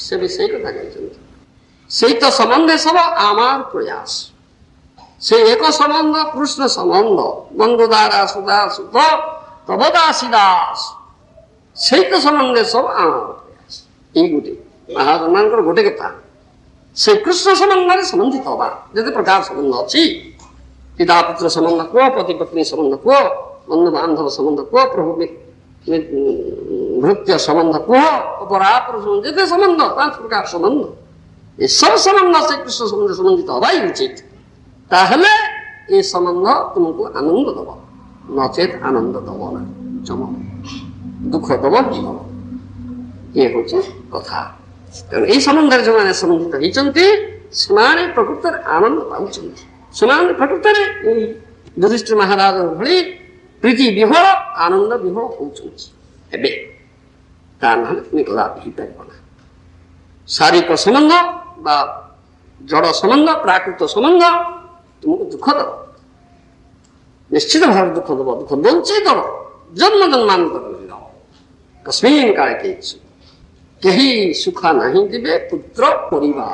से भी ସେଇ କଥା କହିଛନ୍ତି। ସେଇ ତ ସମ୍ବନ୍ଧେ ସବ আমার প্রয়াস, সেই এক সম্বন্ধ কৃষ্ণ সম্বন্ধ, বন্ধু দ্বারা সুদা সুত তব দাসী দাস, সেই তো সম্বন্ধে সব আমার প্রয়াস। এই গোটে ମହାଜନମାନଙ୍କର ଗୋଟେ କଥା, ସେ କୃଷ୍ଣ ସମ୍ବନ୍ଧରେ ସମ୍ବନ୍ଧିତ ହବା। ଯେତେ ପ୍ରକାର ସମ୍ବନ୍ଧ ଅଛି, ପିତା ପୁତ୍ର ସମ୍ବନ୍ଧ କୁହ, ପତି ପତ୍ନୀ ସମ୍ବନ୍ଧ କୁହ, ବନ୍ଧୁ ବାନ୍ଧବ ସମ୍ବନ୍ଧ କୁହ, ପ୍ରଭୁ ଭୃତ୍ୟ ସମ୍ବନ୍ଧ କୁହ, ଅପରାପର ସମ୍ବନ୍ଧ, ଯେତେ ସମ୍ବନ୍ଧ 5 ପ୍ରକାର ସମ୍ବନ୍ଧ, ଏସବୁ ସମ୍ବନ୍ଧ ସେ କୃଷ୍ଣ ସମ୍ବନ୍ଧରେ ସମ୍ବନ୍ଧିତ ହବା ହିଁ ଉଚିତ। ତାହେଲେ ଏ ସମ୍ବନ୍ଧ ତୁମକୁ ଆନନ୍ଦ ଦବ, ନଚେତ ଆନନ୍ଦ ଦବ ନା, ଜମ ଦୁଃଖ ଦବ, ଜୀବନ। ଇଏ ହଉଛି କଥା। ତେଣୁ ଏଇ ସମ୍ବନ୍ଧରେ ଯେଉଁମାନେ ସମ୍ବନ୍ଧିତ ହେଇଛନ୍ତି ସେମାନେ ପ୍ରକୃତରେ ଆନନ୍ଦ ପାଉଛନ୍ତି। ସେମାନେ ପ୍ରକୃତରେ ଏଇ ଯୁଧିଷ୍ଠିର ମହାରାଜ ଭଳି ପ୍ରୀତି ବିହଳ, ଆନନ୍ଦ ବିହଳ ହଉଛନ୍ତି। ଏବେ ତା ନହେଲେ ତୁମେ କଦାପି ହେଇପାରିବ ନା। ଶାରୀରିକ ସମ୍ବନ୍ଧ ବା ଜଡ଼ ସମ୍ବନ୍ଧ, ପ୍ରାକୃତ ସମ୍ବନ୍ଧ ତୁମକୁ ଦୁଃଖ ଦବ, ନିଶ୍ଚିତ ଭାବରେ ଦୁଃଖ ଦବ। ଦୁଃଖ ଦଉଛି ଦବ, ଜନ୍ମ ଜନ୍ମାନ୍ତର ଦବ। କସ୍ମିନ୍ କାଳେ କେହି କେହି ସୁଖ ନାହିଁ ଦିବେ ପୁତ୍ର ପରିବାର,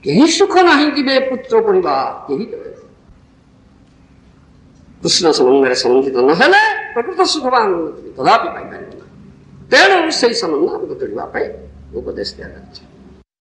କେହି ସୁଖ ନାହିଁ ଦିବେ ପୁତ୍ର ପରିବାର, କେହି ଦେବେ। କୃଷ୍ଣ ସମ୍ବନ୍ଧରେ ସମ୍ବନ୍ଧିତ ନହେଲେ ପ୍ରକୃତ ସୁଖ ବା ଆନନ୍ଦ କଦାପି ପାଇପାରିବ ନା। ତେଣୁ ସେଇ ସମ୍ବନ୍ଧ ଆମକୁ ଯୋଡ଼ିବା ପାଇଁ ଉପଦେଶ ଦିଆଯାଉଛି।